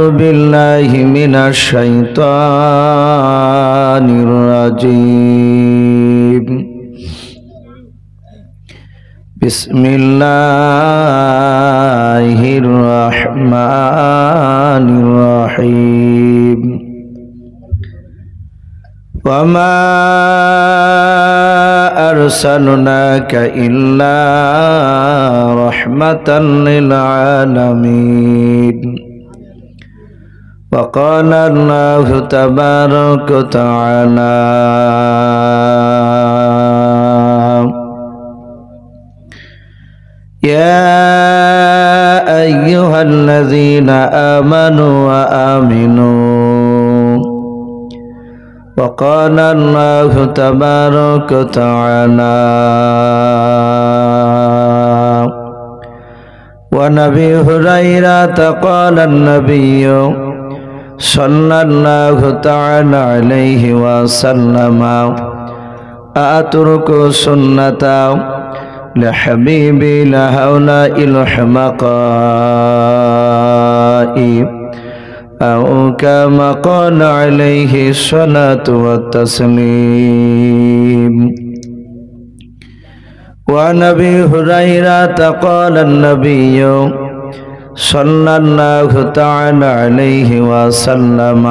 أعوذ بالله من الشيطان الرجيم بسم الله الرحمن الرحيم وما أرسلناك إلا رحمة للعالمين وقال الله تبارك وتعالى يا أيها الذين آمنوا وآمنوا وقال الله تبارك وتعالى وعن أبي هريرة قال النبي صلى الله تعالى عليه وسلم أترك سنة لحبيبي لهؤلاء الحمقاء أو كما قال عليه الصلاة والتسليم وعن أبي هريرة قال النبي صلى الله تعالى عليه وسلم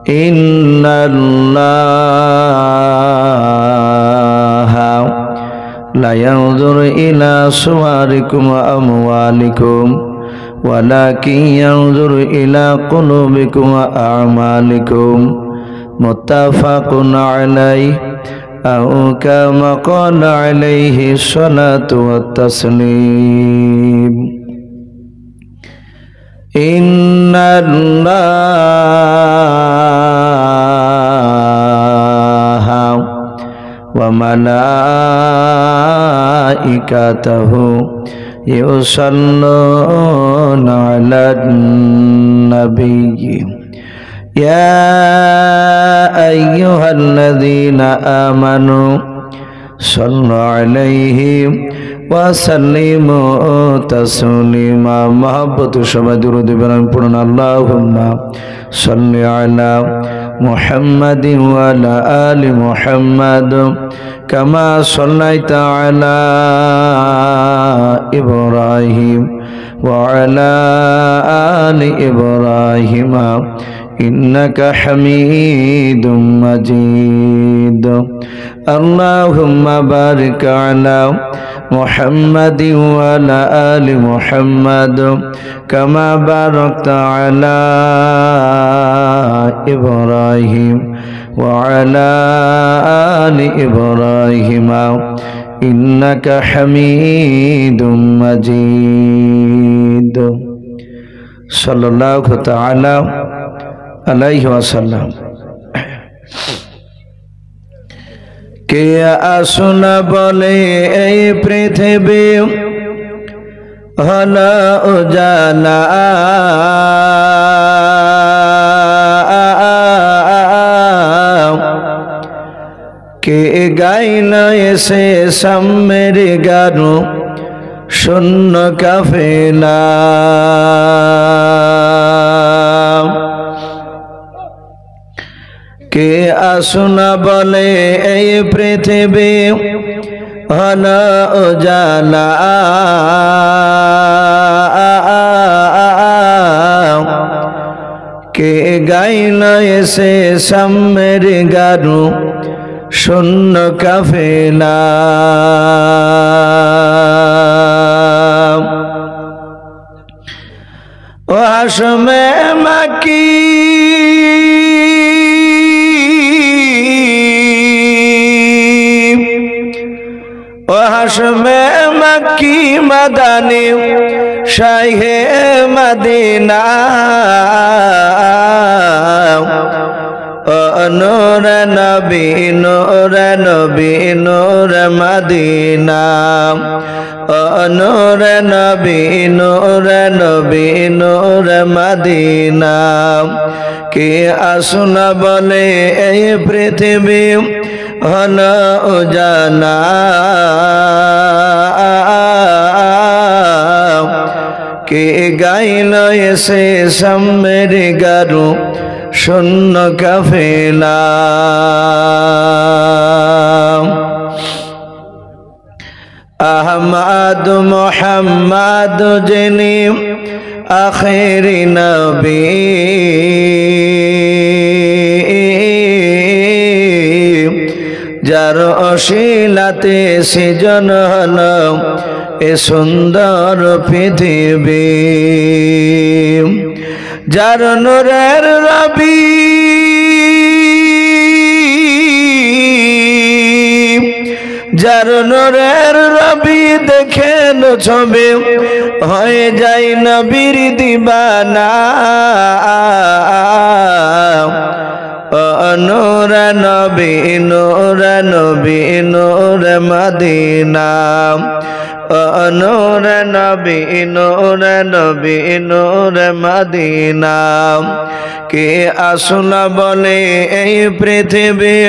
إن الله لا ينظر إلى صوركم وأموالكم ولكن ينظر إلى قلوبكم وأعمالكم متفق عليه أو كما قال عليه الصلاة والتسليم إن الله وملائكته يصلون على النبي يا أيها الذين آمنوا صلوا عليه وسلموا تسليما محبت شبه درود برام پڑھنا اللهم صل على محمد وعلى آل محمد كما صليت على إبراهيم وعلى آل إبراهيم إنك حميد مجيد اللهم بارك على محمد وعلى آل محمد كما باركت على إبراهيم وعلى آل إبراهيم إنك حميد مجيد صلى الله تعالى عليه وسلم কে আসনা বলে এই পৃথিবী হল উজালা কে গাইল এসে সাম্যের গান শূন্য কাফেলা কে আসনা বলে এই পৃথিবী হল উজালা কে গাইল এসে সাম্যের গান শূন্য কাফেলা ও হাসমে মাকি ও হাসমে মাকি মাদানি শাহে মদিনা ও নূর নবী নূর নবী নূর মদিনা ও নূর নবী নূর নবী নূর মদিনা কে আসনা বলে এই পৃথিবী হল উজালা কে গাইল এসে সামের গারু শূন্য কাফেলা। আহমদ মোহাম্মদ যিনি আখেরি নবী, যার অশিলাতে সৃজন হল এ সুন্দর পৃথিবী, যার নূরের রবি যার নূরের রবি দেখেন ছবি হয়ে যায় নবীর দিবানা। নূর নবী নূর নবী নূর মদিনা, নূর নবী নূর নবী নূর মদিনা। কে আসল বলে এই পৃথিবী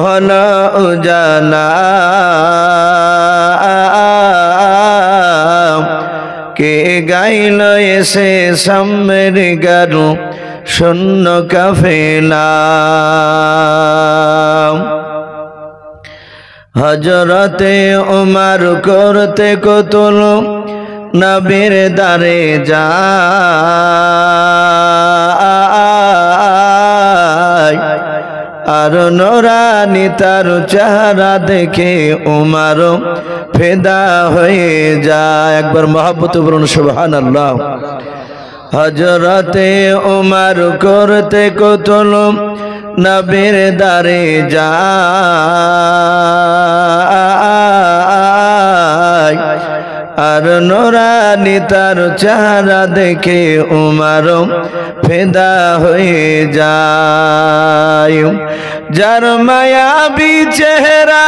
হল উজালা, কে গাইল এসে সামের গারু শূন্য কাফেলা। হযরতে উমর করতে কতল নবীর দারে যায়, আর নূরানি তার চেহারা দেখে উমর ফিদা হয়ে যায়। একবার মহব্বত বলুন সুবহানাল্লাহ। হযরতে উমর করতে কতল নবীর দারে যায়, আর নূরানি তার চেহারা দেখে উমর ফিদা হয়ে যায়। যার মায়াবী চেহারা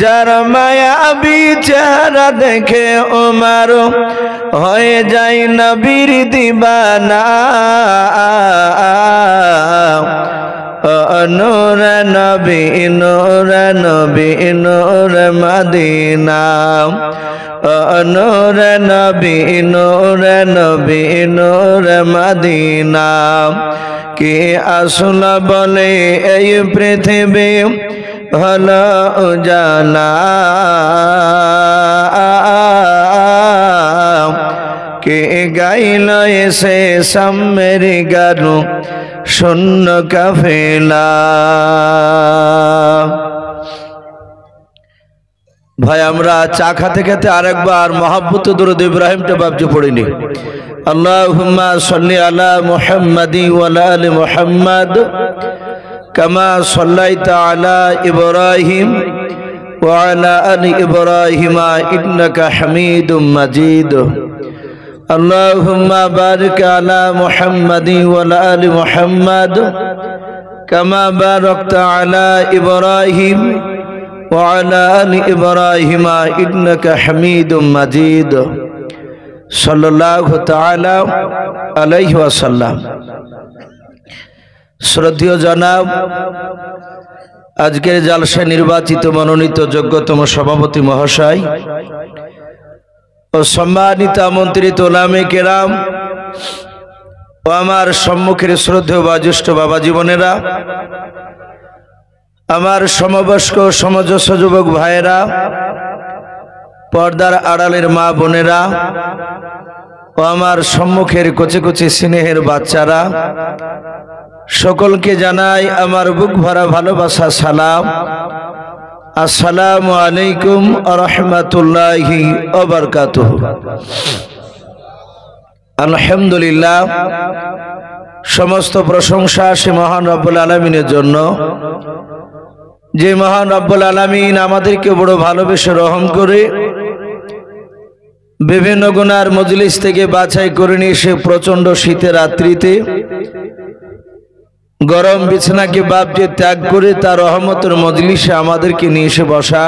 যার মায়াবী চেহারা দেখে উমর হয়ে যায় নবীর দিবানা। নূর নবী নূর নবী নূর মদিনা, নূর নবী নূর নবী নূর মদিনা। কে আসল বলে এই পৃথিবী হল উজালা, কে গাইল এসে সামের গারু শূন্য কাফেলা। ভাই আমরা চা খেতে খেতে আরেকবার মহব্বত দরুদ ইব্রাহিমটা বাবজি পড়িনি। আল্লাহুম্মা সাল্লি আলা মুহাম্মাদি ওয়া আলা আলি মুহাম্মাদ কামা সাল্লাইতা আলা ইব্রাহিম ওয়া আলা আলি ইব্রাহিম ইন্নাকা হামিদুম মাজিদ। আল্লাহুম্মা বারিক আলা মুহাম্মাদি ওয়া আলা আলি মুহাম্মাদ কামা বারাকতা আলা ইব্রাহিম ওয়া আলা আলি ইব্রাহিম ইন্নাকা হামিদুম মাজিদ। সাল্লাল্লাহু তাআলা আলাইহি ওয়াসাল্লাম। শ্রদ্ধেয় জনাব, আজকের জালসায় নির্বাচিত মনোনীত যোগ্যতম সভাপতি মহাশয় ও সম্মানিত আমন্ত্রিত ওলামে কেরাম ও আমার সম্মুখের শ্রদ্ধেয় বা জ্যেষ্ঠ বাবা জীবনেরা, আমার সমবয়স্ক সমজস্ব যুবক ভাইয়েরা, পর্দার আড়ালের মা বোনেরা ও আমার সম্মুখের কচি কচি স্নেহের বাচ্চারা, সকলকে জানাই আমার বুক ভরা ভালোবাসা সালাম। আসসালামু আলাইকুম ওয়া রাহমাতুল্লাহি ওয়া বারাকাতুহু। আলহামদুলিল্লাহ, সমস্ত প্রশংসা সে মহান রব্বুল আলামিনের জন্য, যে মহান রব্বুল আলামিন আমাদেরকে বড় ভালোবেসে রহম করে বিভিন্ন গুনার মজলিস থেকে বাছাই করে নিয়ে এসে প্রচন্ড শীতের রাত্রিতে গরম বিছানাকে বাপজি ত্যাগ করে তার রহমতের মজলিসে আমাদেরকে নিয়ে এসে বসা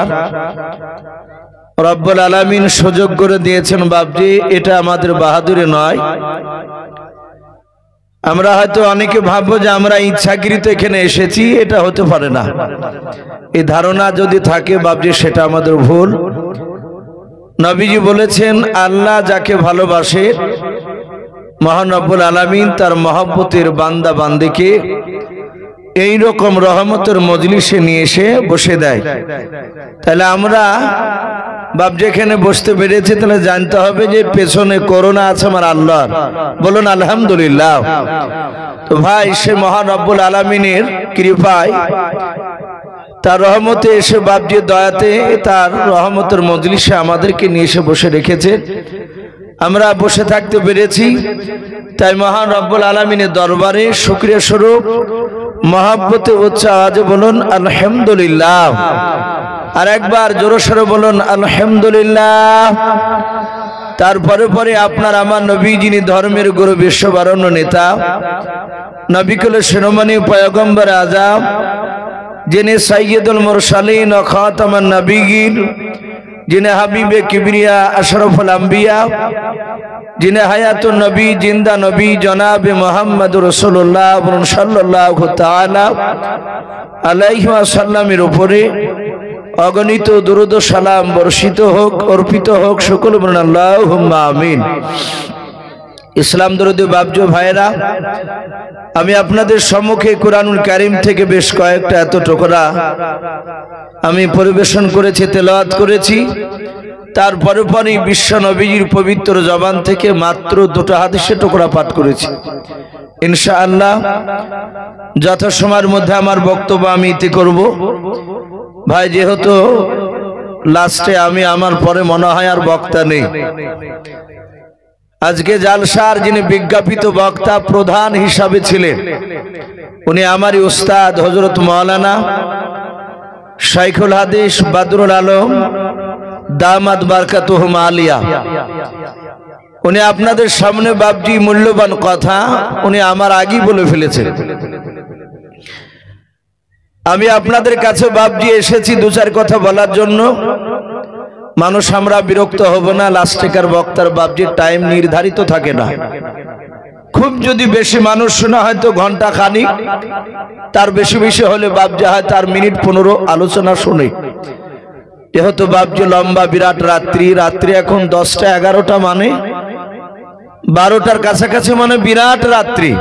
রব্বুল আলামিন সুযোগ করে দিয়েছেন। বাপজি এটা আমাদের বাহাদুরি নয়। আমরা হয়তো অনেকে ভাববো যে আমরা ইচ্ছাকৃত এখানে এসেছি, এটা হতে পারে না। এই ধারণা যদি থাকে বাপজি সেটা আমাদের ভুল। নবীজি বলেছেন, আল্লাহ যাকে ভালোবাসে মহান রব্বুল আলামিন তার মহব্বতের বান্দা বান্দিকে এই রকম রহমতের মজলিসে নিয়ে এসে বসে দেয়। তাহলে আমরা বাপ যেখানে বসতে পেরেছি, তাহলে জানতে হবে যে পেছনে করোনা আছে আমার আল্লাহর। বলুন আলহামদুলিল্লাহ। তো ভাই, সে মহান রব্বুল আলামিনের কৃপায় তার রহমতে এসে বাপজি দয়াতে তার রহমতের মজলিসে আমাদেরকে নিয়ে এসে বসে রেখেছে, আমরা বসে থাকতে পেরেছি। তাই মহান রব্বুল আলামিনের দরবারে শুকরিয়া স্বরূপ মহব্বতে উচ্চ আওয়াজে বলুন আলহামদুলিল্লাহ। আর একবার জোরে সোরে বলুন আলহামদুলিল্লাহ। তারপরে পরে আপনার আমার নবী, যিনি ধর্মের গুরু, বিশ্ববরণ্য নেতা, নবিকুলের শিরোমণি পয়গম্বর আযম, যিনি সাইয়্যিদুল মুরসালিন ও খাতামান নবিয়্যিন, যিনি হাবিবে কিবরিয়া আশরাফুল আম্বিয়া, যিনি হায়াতুন নবী, জিন্দা নবী, জনাবে মুহাম্মদুর রাসূলুল্লাহ সাল্লাল্লাহু তাআলা আলাইহি ওয়াসাল্লামের উপরে অগণিত দুরূদ ও সালাম বর্ষিত হোক, অর্পিত হোক। সকল বলুন আল্লাহুম্মা আমিন। ইসলাম দরদি বাপজো ভাইরা, আমি আপনাদের সম্মুখে কুরআনুল কারীম থেকে বেশ কয়েকটা এত টুকরা আমি পরিবেশন করেছি, তেলাওয়াত করেছি। তারপরে পরই বিশ্ব নবীজির পবিত্র জবান থেকে মাত্র দুটো হাদিসের টুকরা পাঠ করেছি। ইনশাআল্লাহ যথাসময়ের মধ্যে আমার বক্তব্য আমি ইতি করব। ভাই, যেহেতু লাস্টে আমি, আমার পরে মনে হয় আর বক্তা নেই। আজকে জালসার যিনি বিজ্ঞাপিত বক্তা প্রধান হিসাবে ছিলেন, উনি আমারই উস্তাদ হযরত মাওলানা শাইখুল হাদিস বদরুল আলম দামাত বারকাতুহুম আলিয়া। উনি আপনাদের সামনে বাপজি মূল্যবান কথা উনি আমার আগেই বলে ফেলেছেন। আমি আপনাদের কাছে বাপজি এসেছি দু চার কথা বলার জন্য। মানুষ আমরা বিরক্ত হব না, লাস্টেকার বক্তার বাপজির টাইম নির্ধারিত থাকে না। খুব যদি বেশি মানুষ শোনা হয়তো ঘন্টা খানিক, তার বেশি বেশি হলে বাপজি হয় তার মিনিট 15 আলোচনা শুনে। যেহেতু বাপজি লম্বা বিরাট রাত্রি এখন 10টা 11টা মানে 12টার কাছাকাছি, মানে বিরাট রাত্রি।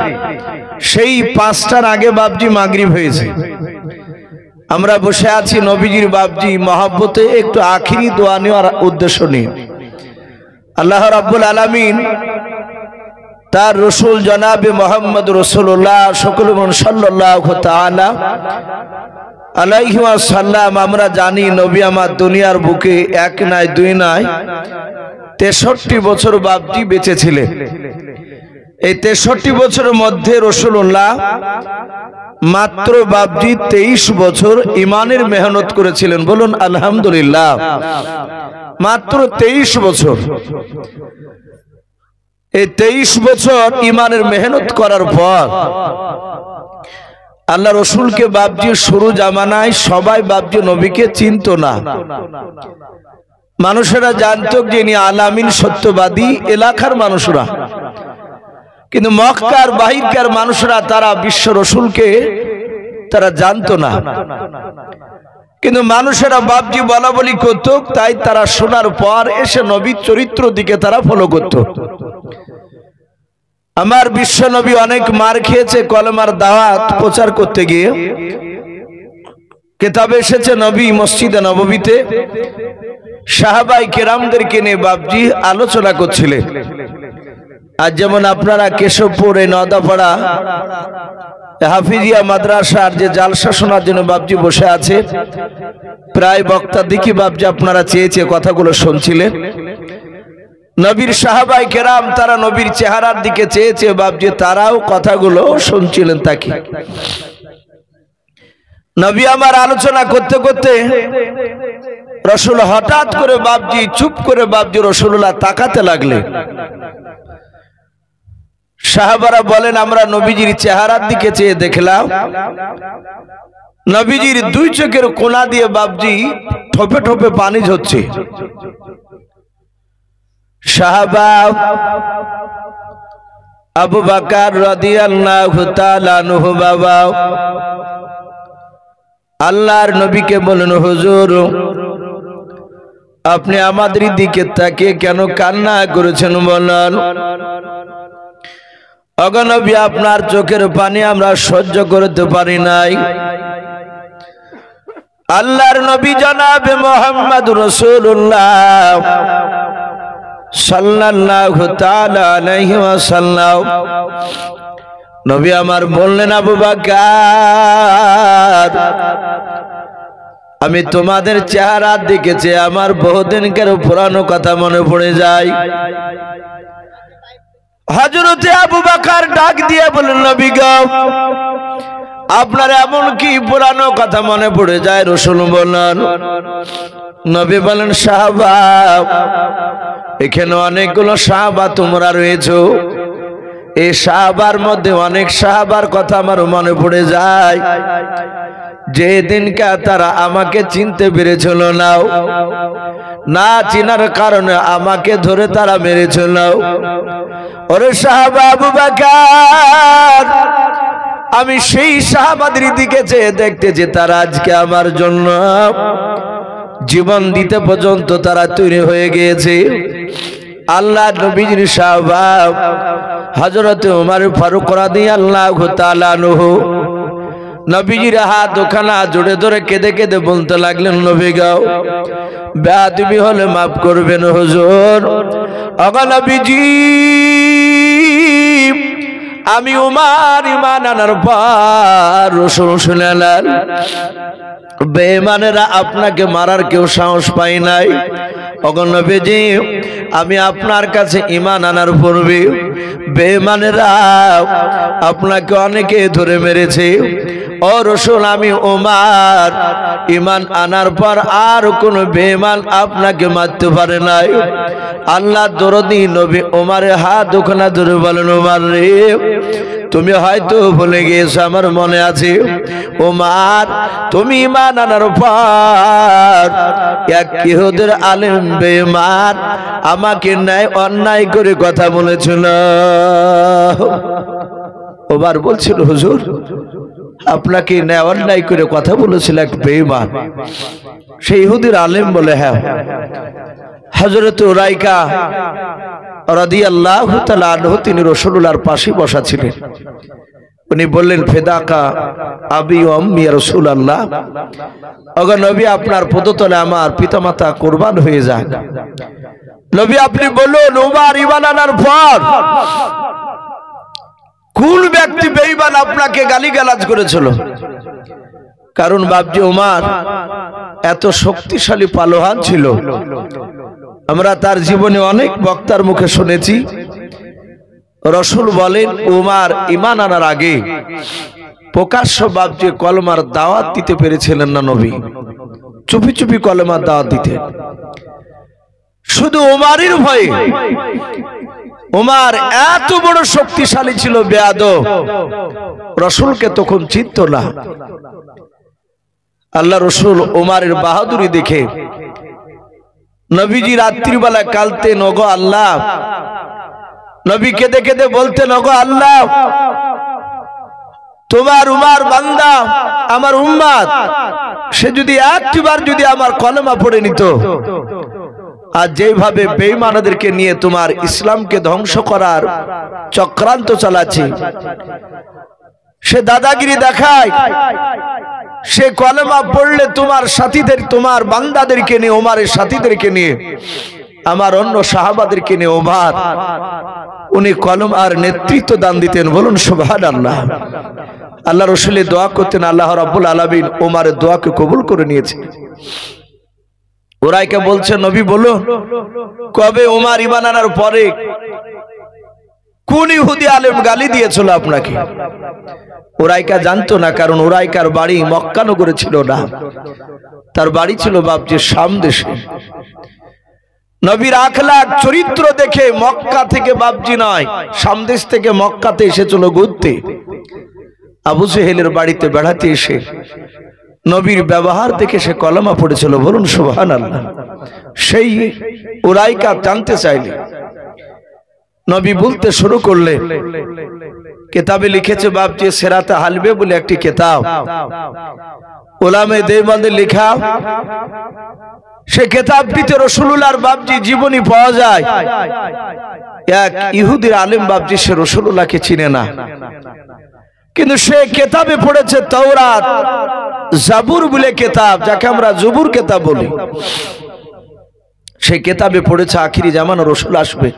সেই 5টার আগে বাপজি মাগরিব হয়েছে। আমরা বসে আছি নবীজির বাপজি মহব্বতে একটু আখিরি দোয়া নেওয়ার উদ্দেশ্য নিয়ে। আল্লাহ রাব্বুল আলামিন তার রসুল জনাবে মুহাম্মদ রাসূলুল্লাহ সাল্লাল্লাহু তাআলা আলাইহি ওয়াসাল্লাম, আমরা জানি নবী আমার দুনিয়ার বুকে এক নয় দুই নয় 63 বছর বাপজি বেঁচে ছিলেন। এই 63 বছরের মধ্যে রাসূলুল্লাহ মাত্র বাপজি 23 বছর ইমানের মেহনত করেছিলেন। বলুন আলহামদুলিল্লাহ। মাত্র 23 বছর। এই 23 বছর ইমানের মেহনত করার পর আল্লাহ রসুলকে বাপজি শুরু জামানায় সবাই বাপজি নবীকে চিনত না। মানুষেরা জানত যে ইনি আলামিন সত্যবাদী, এলাকার মানুষরা। কিন্তু মক্কার বাহিরকার মানুষরা তারা বিশ্ব রসুলকে তারা জানত না। কিন্তু মানুষেরা বাপজি বলা বলি করত, তাই তারা শোনার পর এসে নবীর চরিত্র দিকে তারা ফলো করত। আমার বিশ্ব নবী অনেক মার খেয়েছে কলেমার দাওয়াত প্রচার করতে গিয়ে। কিতাবে এসেছে নবী মসজিদে নববীতে সাহাবাই কেরামদেরকে নিয়ে বাপজি আলোচনা করছিলেন। আজ যেমন আপনারা কেশবপুর এই নদাপাড়া হাফিজিয়া মাদ্রাসার যে জালসা শোনার জন্য বাপজি বসে আছে, প্রায় বক্তা দিকে বাপজি আপনারা চেয়ে কথাগুলো শুনছিলেন। নবীর সাহাবাই কেরাম তারা নবীর চেহারার দিকে চেয়ে বাপজি তারাও কথাগুলো শুনছিলেন। তাকে নবী আমার আলোচনা করতে করতে রসুল হঠাৎ করে বাপজি চুপ করে বাপজি রসুল্লাহ তাকাতে লাগলেন। সাহাবারা বলেন, আমরা নবীজির চেহারার দিকে চেয়ে দেখলাম নবীজির দুই চোখের কোনা দিয়ে বাপজি ঠোপে ঠোপে পানি ঝরছে। সাহাবা আবু বকর রাদিয়াল্লাহু তাআলা আনহু বাবা আল্লাহর নবীকে বলেন, হুজুর আপনি আমাদের দিকে তাকিয়ে কেন কান্না করেছেন বলেন? ওগো নবী, আপনার চোখের পানি আমরা সহ্য করতে পারি নাই। আল্লাহর নবী জনাবে মুহাম্মদুর রাসূলুল্লাহ সাল্লাল্লাহু তাআলা আলাইহি ওয়াসাল্লাম নবী আমার বললেন, আবু বকর, আমি তোমাদের চেহারার দিকে চেয়ে আমার বহুদিনকার পুরানো কথা মনে পড়ে যায়। হযরতে আবু বকর ডাক দিয়ে বললেন, নবী গো, আপনার এমন কি পুরানো কথা মনে পড়ে যায় রাসূল বলেন? নবী বলেন, সাহাবা, এখানে অনেকগুলো সাহাবা তোমরা রয়েছো, এই সাহাবার মধ্যে অনেক সাহাবার কথা আমার মনে পড়ে যায় যে দিনকা তারা আমাকে চিনতে পেরেছিল না চিনার কারণে আমাকে ধরে তারা মেরেছিল। ওরে সাহাবা আবু বকর, আমি সেই সাহাবাদের দিকে চেয়ে দেখতে যে তারা আজকে আমার জন্য জীবন দিতে পর্যন্ত তারা তৈরি হয়ে গিয়েছে। আল্লাহ নবীর সাহাবা হযরত ওমর ফারুক রাদিয়াল্লাহু তাআলা আনহু নবীজির হাত দুখানা জোড়ে ধরে কেঁদে কেঁদে বলতে লাগলেন, নবী গো, বেয়াদবি হলে মাফ করবেন হুজুর। ওগো নবীজি, আমি ওমর ঈমান আনার পর রাসূল শুনলেন বেঈমানেরা আপনাকে মারার কেউ সাহস পায় নাই। ওগো নবীজি, আমি আপনার কাছে ঈমান আনার পূর্বে বেঈমানেরা আপনাকে অনেকে ধরে মেরেছে। ও রাসূল, আমি ওমর ঈমান আনার পর আর কোন বেঈমান আপনাকে মারতে পারে নাই। আল্লাহ দরদি নবী ওমরের হাত দুখানা ধরে বলেন, ওমর রে, তুমি হয়তো ভুলে গিয়েছো, আমার মনে আছে। ওমর, তুমি ঈমান আনার পর এক ইহুদের আলেম বেঈমান আমাকে ন্যায় অন্যায় করে কথা বলেছিল। ওমর বলছিল, হুজুর, আপনাকে ন্যায় অন্যায় করে কথা বলেছিল এক বেঈমান। সেই ইহুদির আলেম বলে, হ্যাঁ। হযরত উরাইকা রাদিয়াল্লাহু তাআলা আনহু তিনি রাসূলুল্লাহর পাশে বসা ছিলেন। উনি বললেন, ফিদাকা আবি ওয়া উম্মি ইয়া রাসূলুল্লাহ, ওগো নবী, আপনার পদতলে আমার পিতামাতা কুরবান হয়ে যাক। নবী আপনি বলুন, ওমর ঈমান আনার পর কোন ব্যক্তি বেঈমান আপনাকে গালিগালাজ করেছিল? কারণ বাপজি ওমর এত শক্তিশালী পালোয়ান ছিল। আমরা তার জীবনে অনেক বক্তার মুখে শুনেছি, রাসূল বলেন ওমর ঈমান আনার আগে প্রকাশ্য বাপজি কলমার দাওয়াত দিতে পেরেছিলেন না। নবী চুপি চুপি কলমার দাওয়াত দিতেন, শুধু ওমরের ভয়ে। ওমর এত বড় শক্তিশালী ছিল, বেয়াদব, রাসূলকে তখন চিনতো না। আল্লাহ রাসূল ওমরের বাহাদুরি দেখে নবীজি রাত্রিবেলা কালতেন, ওগো আল্লাহ, নবী কেঁদে কেঁদে বলতেন, ওগো আল্লাহ, তোমার উমার বান্দা আমার উম্মত, সে যদি একটিবার যদি আমার কলেমা পড়ে নিত, আর যেভাবে বেঈমানদেরকে নিয়ে তোমার ইসলামকে ধ্বংস করার চক্রান্ত চালাচ্ছে, সে দাদাগিরি দেখায়, সে কলেমা পড়লে তোমার সাথীদের, তোমার বান্দাদেরকে নিয়ে, ওমরের সাথীদেরকে নিয়ে, আমার অন্য সাহাবাদেরকে নিয়ে ওমর উনি কলমার নেতৃত্ব দান দিতেন। বলুন সুবহানাল্লাহ। আল্লাহ রাসূলের দোয়া করতেন, আল্লাহ রাব্বুল আলামিন ওমরের দোয়াকে কবুল করে নিয়েছেন। উরাইকা বলছে, নবী বলুন, কবে ওমর ঈমান আনার পরে কোন ইহুদি আলেম গালি দিয়েছিল আপনাকে? উরাইকা জানতো না, কারণ উরাইকার বাড়ি মক্কা নগরে ছিল না, তার বাড়ি ছিল বাপজি শাম দেশে। নবীর আখলাক চরিত্র দেখে মক্কা থেকে বাপজি নয়, শাম দেশ থেকে মক্কাতে এসেছিল ঘুরতে। আবু জেহেলের বাড়িতে বেড়াতে এসে নবীর ব্যবহার দেখে সে কলমা পড়েছিল। বলুন সুবহানাল্লাহ। সেই উরাইকা জানতে চাইলে নবী বলতে শুরু করলে, কিতাবে লিখেছে বাপজি সিরাতে হালবে বলে একটি কিতাব, উলামায়ে দেওবন্দে লেখা, সে কিতাবটিতে রাসূলুল্লাহর বাপজি জীবনী পাওয়া যায়। এক ইহুদির আলেম বাপজি সে রাসূলুল্লাহকে চিনে না, কিন্তু সে কিতাবে পড়েছে তাওরাত, জাবুর বলে কিতাব, যাকে আমরা জবুর কিতাব বলি। সেই কিতাবে পড়েছে আখিরি জামানা রাসূল আসবে,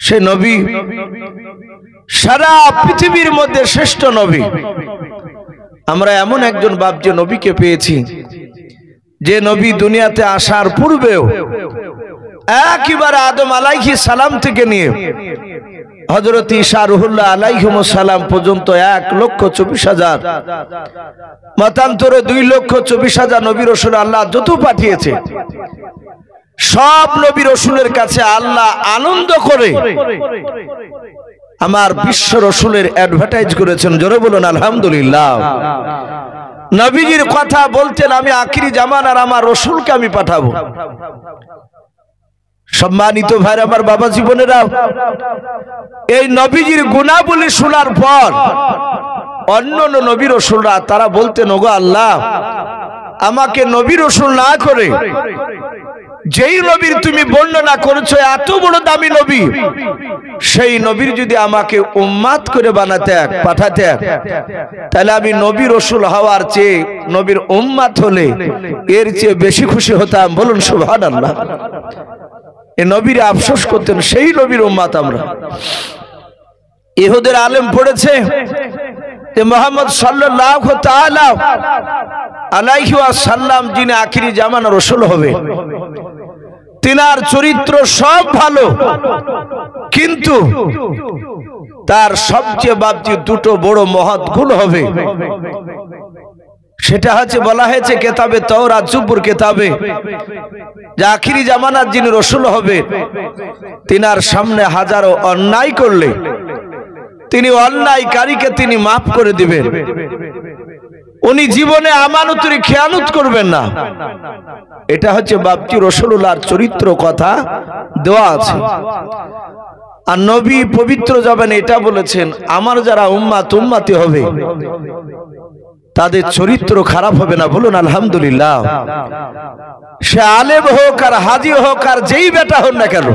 সে নবী সারা পৃথিবীর মধ্যে শ্রেষ্ঠ নবী। আমরা এমন একজন বাপজি নবীকে পেয়েছি যে নবী দুনিয়াতে আসার পূর্বেও একেবারে আদম আলাইহিস সালাম থেকে নিয়ে হযরত ঈসা রুহুল্লাহ আলাইহিস সালাম পর্যন্ত 1,24,000 মতান্তরে 2,24,000 নবী রাসূল আল্লাহ যত পাঠিয়েছে, সব নবী রাসূলের কাছে আল্লাহ আনন্দ করে আমার বিশ্ব রাসূলের অ্যাডভার্টাইজ করেছেন। জোরে বলুন আলহামদুলিল্লাহ। নবীজির কথা বলতেন, আমি আখিরি জামানার আমার রাসূলকে আমি পাঠাবো। সম্মানিত ভাই আমার বাবা জীবনেরা, এই নবীজির গুণাবলী শোনার পর অন্য নবী রাসূলরা তারা বলতেন, ওগো আল্লাহ, আমাকে নবী রাসূল না করে যেই নবীর তুমি বর্ণনা করেছো এত বড় দামি নবী, সেই নবীর যদি আমাকে উম্মাত করে বানাতে পাঠাতে, তাহলে আমি নবী রাসূল হওয়ার চেয়ে নবীর উম্মাত হলে এর চেয়ে বেশি খুশি হতাম। বলুন সুবহানাল্লাহ। এই নবীর আফসোস করতেন, সেই নবীর উম্মাত আমরা। ইহুদের আলেম পড়েছে যে মুহাম্মদ সাল্লাল্লাহু তাআলা আলাইহি ওয়াসাল্লাম যিনি আখিরি জামানার রাসূল হবে, তিনার চরিত্র সব ভালো, কিন্তু তার সবচেয়ে বাপজি দুটো বড় মহৎ গুণ হবে। সেটা হচ্ছে বলা হয়েছে কিতাবে তাওরাত জবুর কিতাবে, যে আখিরি জামানার যিনি রাসূল হবে তিনার সামনে হাজারো অন্যায় করলে তিনি অন্যায়কারীকে তিনি মাফ করে দিবেন। উনি জীবনে আমানতের খেয়ানত করবেন না। এটা হচ্ছে বাপজি রাসূলুল্লাহর চরিত্র কথা দেওয়া আছে। আর নবী পবিত্র জবানে এটা বলেছেন, আমার যারা উম্মতি হবে তাদের চরিত্র খারাপ হবে না। বলুন আলহামদুলিল্লাহ। সে আলেম হোক আর হাজি হোক আর যেই বেটা হোক না কেন,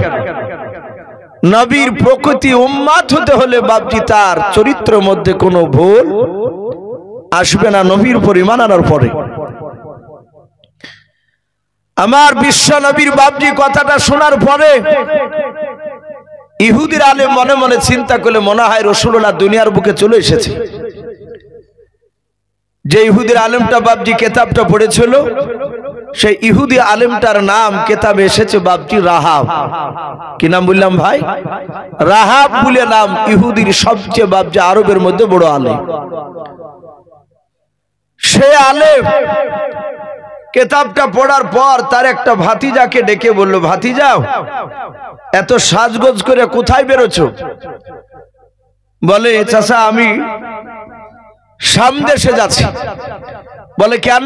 নবীর প্রকৃতি উম্মত হতে হলে বাপজি তার চরিত্রের মধ্যে কোনো ভুল আসবে না নবীর উপর ঈমান আনার পরে। আমার বিশ্ব নবীর বাপজি কথাটা শোনার পরে ইহুদির আলেম মনে মনে চিন্তা করলে মনে হয় রাসূলুল্লাহ দুনিয়ার বুকে চলে এসেছে। যে ইহুদির আলেমটা বাপজি কিতাবটা পড়েছিল, সেই ইহুদি আলেমটার নাম কিতাবে এসেছে বাপজি রাহাব। কি নাম বললাম ভাই? রাহাব বলে নাম। ইহুদির সবচেয়ে বাপজি আরবের মধ্যে বড় আলেম। সে আলেম কিতাবটা পড়ার পর তার একটা ভাতিজাকে ডেকে বলল, ভাতিজা, এত সাজগোজ করে কোথায় বেরোছো? বলে, চাচা আমি সামদেশে যাচ্ছি। বলে, কেন?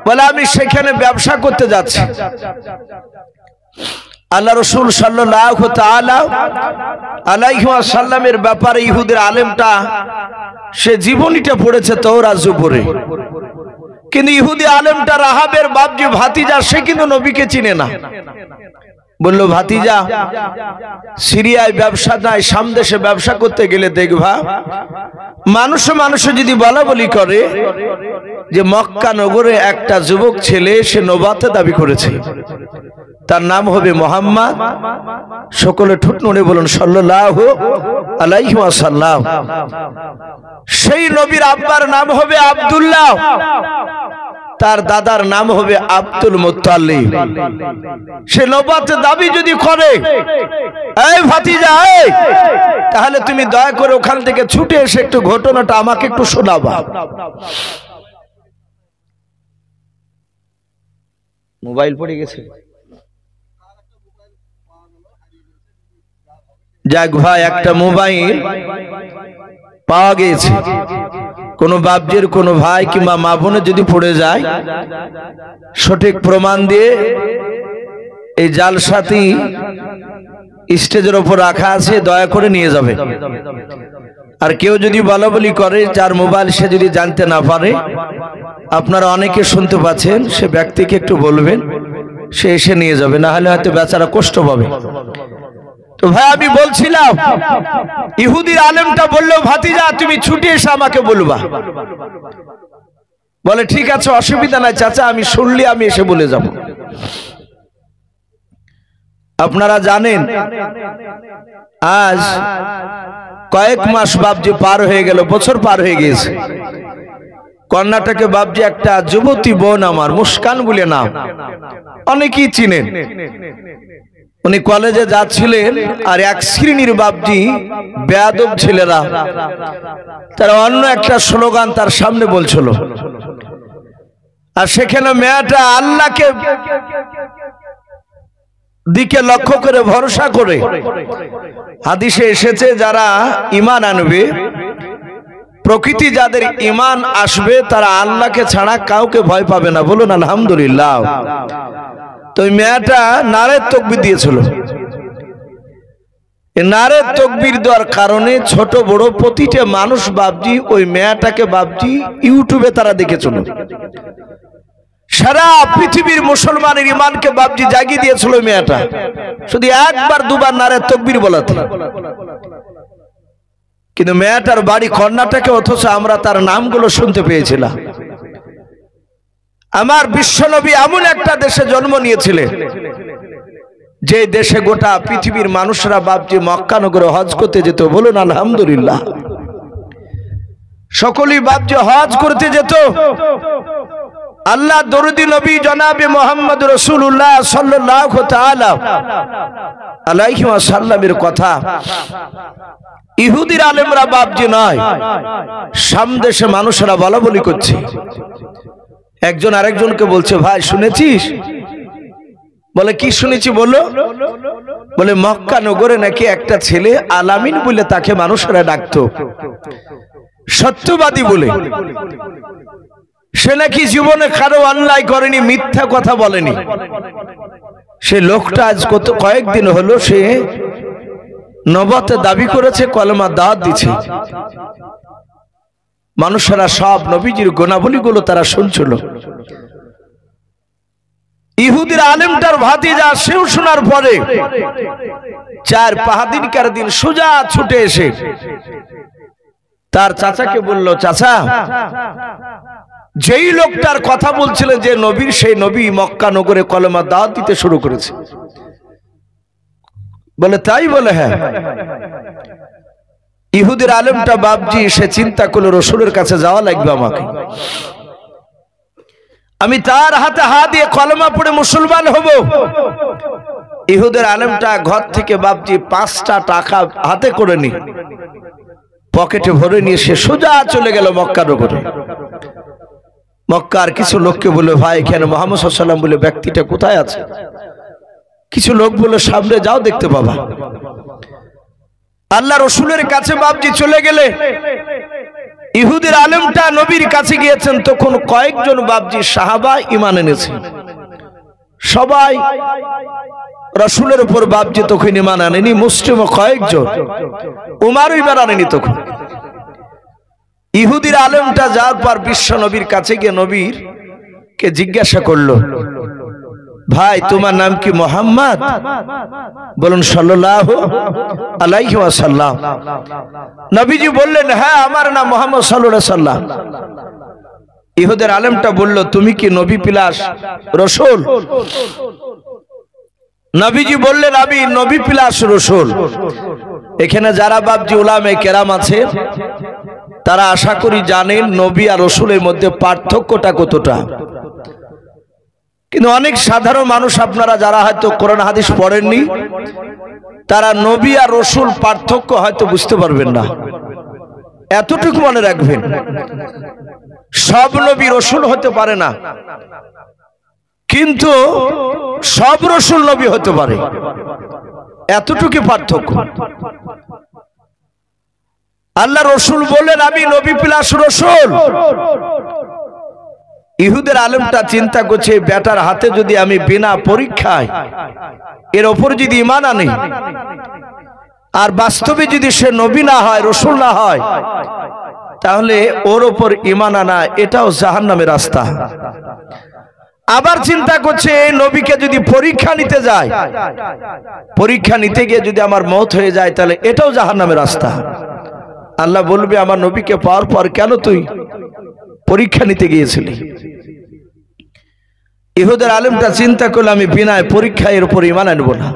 বলে, আমি সেখানে ব্যবসা করতে যাচ্ছি। আল্লাহ রাসূল সাল্লাল্লাহু তাআলা আলাইহি ওয়াসাল্লামের ব্যাপারে ইহুদের আলেমটা সে জীবনীটা পড়েছে তাওরাত জবুরে, কিন্তু ইহুদি আলেমটা রাহাবের বাপজি ভাতিজা, সে কিন্তু নবীকে চিনে না। বলল, ভাতিজা, সিরিয়ায় ব্যবসা নাই, সামদেশে ব্যবসা করতে গেলে দেখবা মানুষ যদি বলা বলি করে যে মক্কা নগরে একটা যুবক ছেলে সে নবুয়ত দাবি করেছে, তার নাম হবে মুহাম্মদ। সকলে ঠোঁট নড়ে বলুন সাল্লাল্লাহু আলাইহি ওয়াসাল্লাম। সেই নবীর আব্বার নাম হবে আব্দুল্লাহ, তার দাদার নাম হবে আব্দুল মুত্তালিব। সে নবুয়ত দাবি যদি করে, এই ভাতিজা, তাহলে তুমি দয়া করে ওখান থেকে ছুটে এসে একটু ঘটনাটা আমাকে একটু শোনাবা। মোবাইল পড়ে গেছে। যাক ভাই, একটা মোবাইল পাওয়া গিয়েছে। কোন বাপজির কোন ভাই কিংবা মা বোনে যদি পড়ে যায়, সঠিক প্রমাণ দিয়ে এই জালসাটি স্টেজের উপর রাখা আছে, দয়া করে নিয়ে যাবে। আর কেউ যদি বলা বলি করে যার মোবাইল সে যদি জানতে না পারে, আপনারা অনেকে শুনতে পাচ্ছেন, সে ব্যক্তিকে একটু বলবেন, সে এসে নিয়ে যাবে, না হলে হয়তো বেচারা কষ্ট পাবে। তো ভাই আমি বলছিলাম, ইহুদির আলেমটা বললো, ভাতিজা তুমি ছুটে এসে আমাকে বলবা। বলে ঠিক আছে, অসুবিধা নাই চাচা, আমি শুনলি আমি এসে বলে যাব। আপনারা জানেন আজ কয়েক মাস বাবজি পার হয়ে গেল, বছর পার হয়ে গিয়েছে। কর্ণাটকে বাবজি একটা যুবতী বোন আমার, মুস্কান বলে নাম, অনেকেই চিনেন। উনি কলেজে যাচ্ছিলেন, আর এক শ্রেণীর বাবজি বেয়াদব ছেলেরা তারা অন্য একটা স্লোগান তার সামনে বলছিল, আর সেখানে মেয়েটা আল্লাহকে দিকে লক্ষ্য করে ভরসা করে, হাদিসে এসেছে যারা ঈমান আনবে, প্রকৃতি যাদের ঈমান আসবে তারা আল্লাহকে ছাড়া কাউকে ভয় পাবে না। বলুন আলহামদুলিল্লাহ। তো ওই মেয়েটা নারে তাকবীর দিয়েছিল। নারে তাকবীর দেওয়ার কারণে ছোট বড় প্রতিটা মানুষ বাবজি ওই মেয়েটাকে বাবজি ইউটিউবে তারা দেখেছিল। সারা পৃথিবীর মুসলমানের ঈমানকে বাবজি জাগিয়ে দিয়েছিল মেয়েটা, শুধু একবার দুবার নারে তাকবীর বলাতে। কিন্তু মেয়েটার বাড়ি কর্ণাটকে, অথচ আমরা তার নামগুলো শুনতে পেয়েছিলাম। আমার বিশ্বনবী এমন একটা দেশে জন্ম নিয়েছিলেন যে দেশে গোটা পৃথিবীর মানুষরা বাবজি মক্কা নগরে হজ করতে যেত। বলুন আলহামদুলিল্লাহ। সকলেই বাবজি হজ করতে যেত। আল্লাহ দরুদি নবী জনাবে মুহাম্মদ রাসূলুল্লাহ সাল্লাল্লাহু তাআলা আলাইহি ওয়াসাল্লামের কথা ইহুদির আলেমরা বাবজি নয়, সামদেশে মানুষরা বলা বলি করছে। একজন আরেকজনকে বলছে, ভাই শুনেছিস? বলে কি শুনেছি বলো? বলে মক্কা নগরে নাকি একটা ছেলে আলামিন বলে তাকে মানুষরা ডাকতো, সত্যবাদী বলে। সে নাকি জীবনে কারো অন্যায় করেনি, মিথ্যা কথা বলেনি। সে লোকটা আজ কয়েকদিন হলো সে নবতে দাবি করেছে, কলেমা দাওয়াত দিচ্ছে। মানুষেরা সব নবীজির গুণাবলীগুলো তারা শুনছিল। ইহুদির আলেমটার ভাতিজা সেও শোনার পরে 4-5 দিন সোজা ছুটে এসে তার চাচাকে বলল, চাচা যেই লোকটার কথা বলছিলেন যে নবীর, সেই নবী মক্কা নগরে কলেমা দাওয়াত দিতে শুরু করেছে। বলে তাই? বলে হ্যাঁ। ইহুদির আলেমটা বাবজি সে চিন্তা করলো, রসুলের কাছে যাওয়া লাগবে আমাকে, আমি তার হাতে হাত দিয়ে কলেমা পড়ে মুসলমান হব। ইহুদির আলেমটা ঘর থেকে বাবজি 5টা টাকা হাতে করে নি পকেটে ভরে নিয়ে সে সোজা চলে গেল মক্কা নগরে। মক্কার কিছু লোককে বলে, ভাই এখানে মুহাম্মদ সাল্লাল্লাহু আলাইহি ওয়াসাল্লাম বলে ব্যক্তিটা কোথায় আছে? কিছু লোক বলে, সামনে যাও দেখতে পাবা। আল্লাহ রসুলের কাছে বাবজি চলে গেলে ইহুদির আলেমটা নবীর কাছে গিয়েছেন, তখন কয়েকজন বাবজি সাহাবা ঈমান এনেছে। সবাই রসুলের উপর বাবজি তখন ঈমান আনেনি, মুসলিম কয়েকজন, উমারও ঈমান আনেনি তখন। ইহুদির আলেমটা যাওয়ার পর বিশ্ব নবীর কাছে গিয়ে নবীর কে জিজ্ঞাসা করলো, ভাই তোমার নাম কি মুহাম্মদ? বলুন সাল্লাল্লাহু আলাইহি ওয়াসাল্লাম। নবীজি বললেন, হ্যাঁ আমার নাম মুহাম্মদ সাল্লাল্লাহু আলাইহি ওয়াসাল্লাম। ইহুদের আলেমটা বলল, তুমি কি নবী প্লাস রাসূল? নবীজি বললেন, আমি নবী প্লাস রাসূল। এখানে যারা বাবজি উলামায়ে কেরাম আছে তারা আশা করি জানেন নবী আর রাসূলের মধ্যে পার্থক্যটা কতটা। কিন্তু অনেক সাধারণ মানুষ আপনারা যারা হয়তো কোরআন হাদিস পড়েননি, তারা নবী আর রাসূল পার্থক্য হয়তো বুঝতে পারবেন না। এতটুকু মনে রাখবেন, সব নবী রাসূল হতে পারে না, কিন্তু সব রাসূল নবী হতে পারে, এতটুকু পার্থক্য। আল্লাহ রাসূল বলেন, আমি নবী প্লাস রাসূল। ইহুদের আলেমটা চিন্তা করছে, বেটার হাতে যদি আমি বিনা পরীক্ষায় এর ওপর যদি ঈমান আনি, আর বাস্তবে যদি সে নবী না হয়, রাসূল না হয়, তাহলে ওর উপর ঈমান আনা এটাও জাহান্নামের রাস্তা। আবার চিন্তা করছে এই নবীকে যদি পরীক্ষা নিতে যায়, পরীক্ষা নিতে গিয়ে যদি আমার মওত হয়ে যায়, তাহলে এটাও জাহান্নামের রাস্তা। আল্লাহ বলবে আমার নবীকে পাওয়ার পর কেন তুই পরীক্ষা নিতে গিয়েছিলি? ইহুদের আলেমটা চিন্তা করলে আমি বিনা পরীক্ষায় এর উপর ঈমান আনবো না।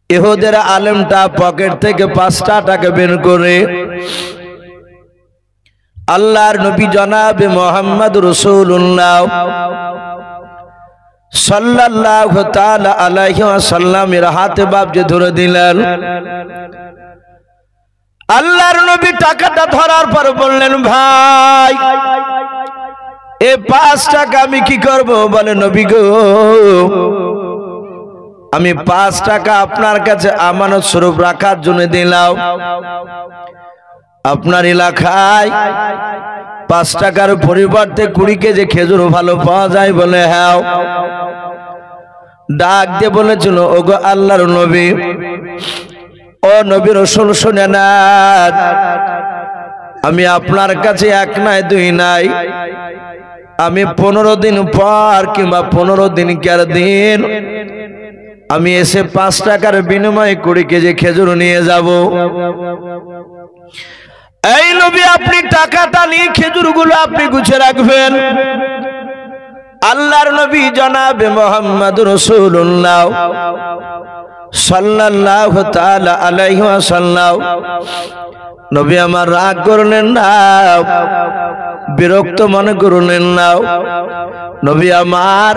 ইহুদের আলেমটা পকেট থেকে 5টা টাকা বের করে আল্লাহর নবী জনাবে মুহাম্মদ রাসূলুল্লাহ সাল্লাল্লাহু তাআলা আলাইহি ওয়াসাল্লামের হাতে বাবজে ধরে দিলেন। আল্লাহর নবী টাকাটা ধরার পর বললেন, ভাই এই 5 টাকা আমি কি করব? বলে, নবী গো, আমি 5 টাকা আপনার কাছে আমানত স্বরূপ রাখার জন্য দিলাম। আপনার এলাকায় 5 টাকার পরিবর্তে 20 কেজি খেজুর ভালো পাওয়া যায়? বলে, হ্যাঁ। ডাক দিয়ে বলেছিল, ওগো আল্লাহর নবী, ও নবী রাসূল শুনে নেন, আমি আপনার কাছে 1 নাই 2 নাই, আমি 15 দিন পর কিংবা 15 দিন কার দিন আমি এসে 5 টাকার বিনিময়ে 20 কেজি খেজুর নিয়ে যাব। এই নবী, আপনি টাকাটা নিয়ে খেজুরগুলো আপনি গুছিয়ে রাখবেন। আল্লাহর নবী জনাবে মুহাম্মদ রাসূলুল্লাহ সাল্লাল্লাহু তাআলা আলাইহি ওয়াসাল্লাম, নবী আমার রাগ করলেন না, বিরক্ত মনে করলেন না। নবী আমার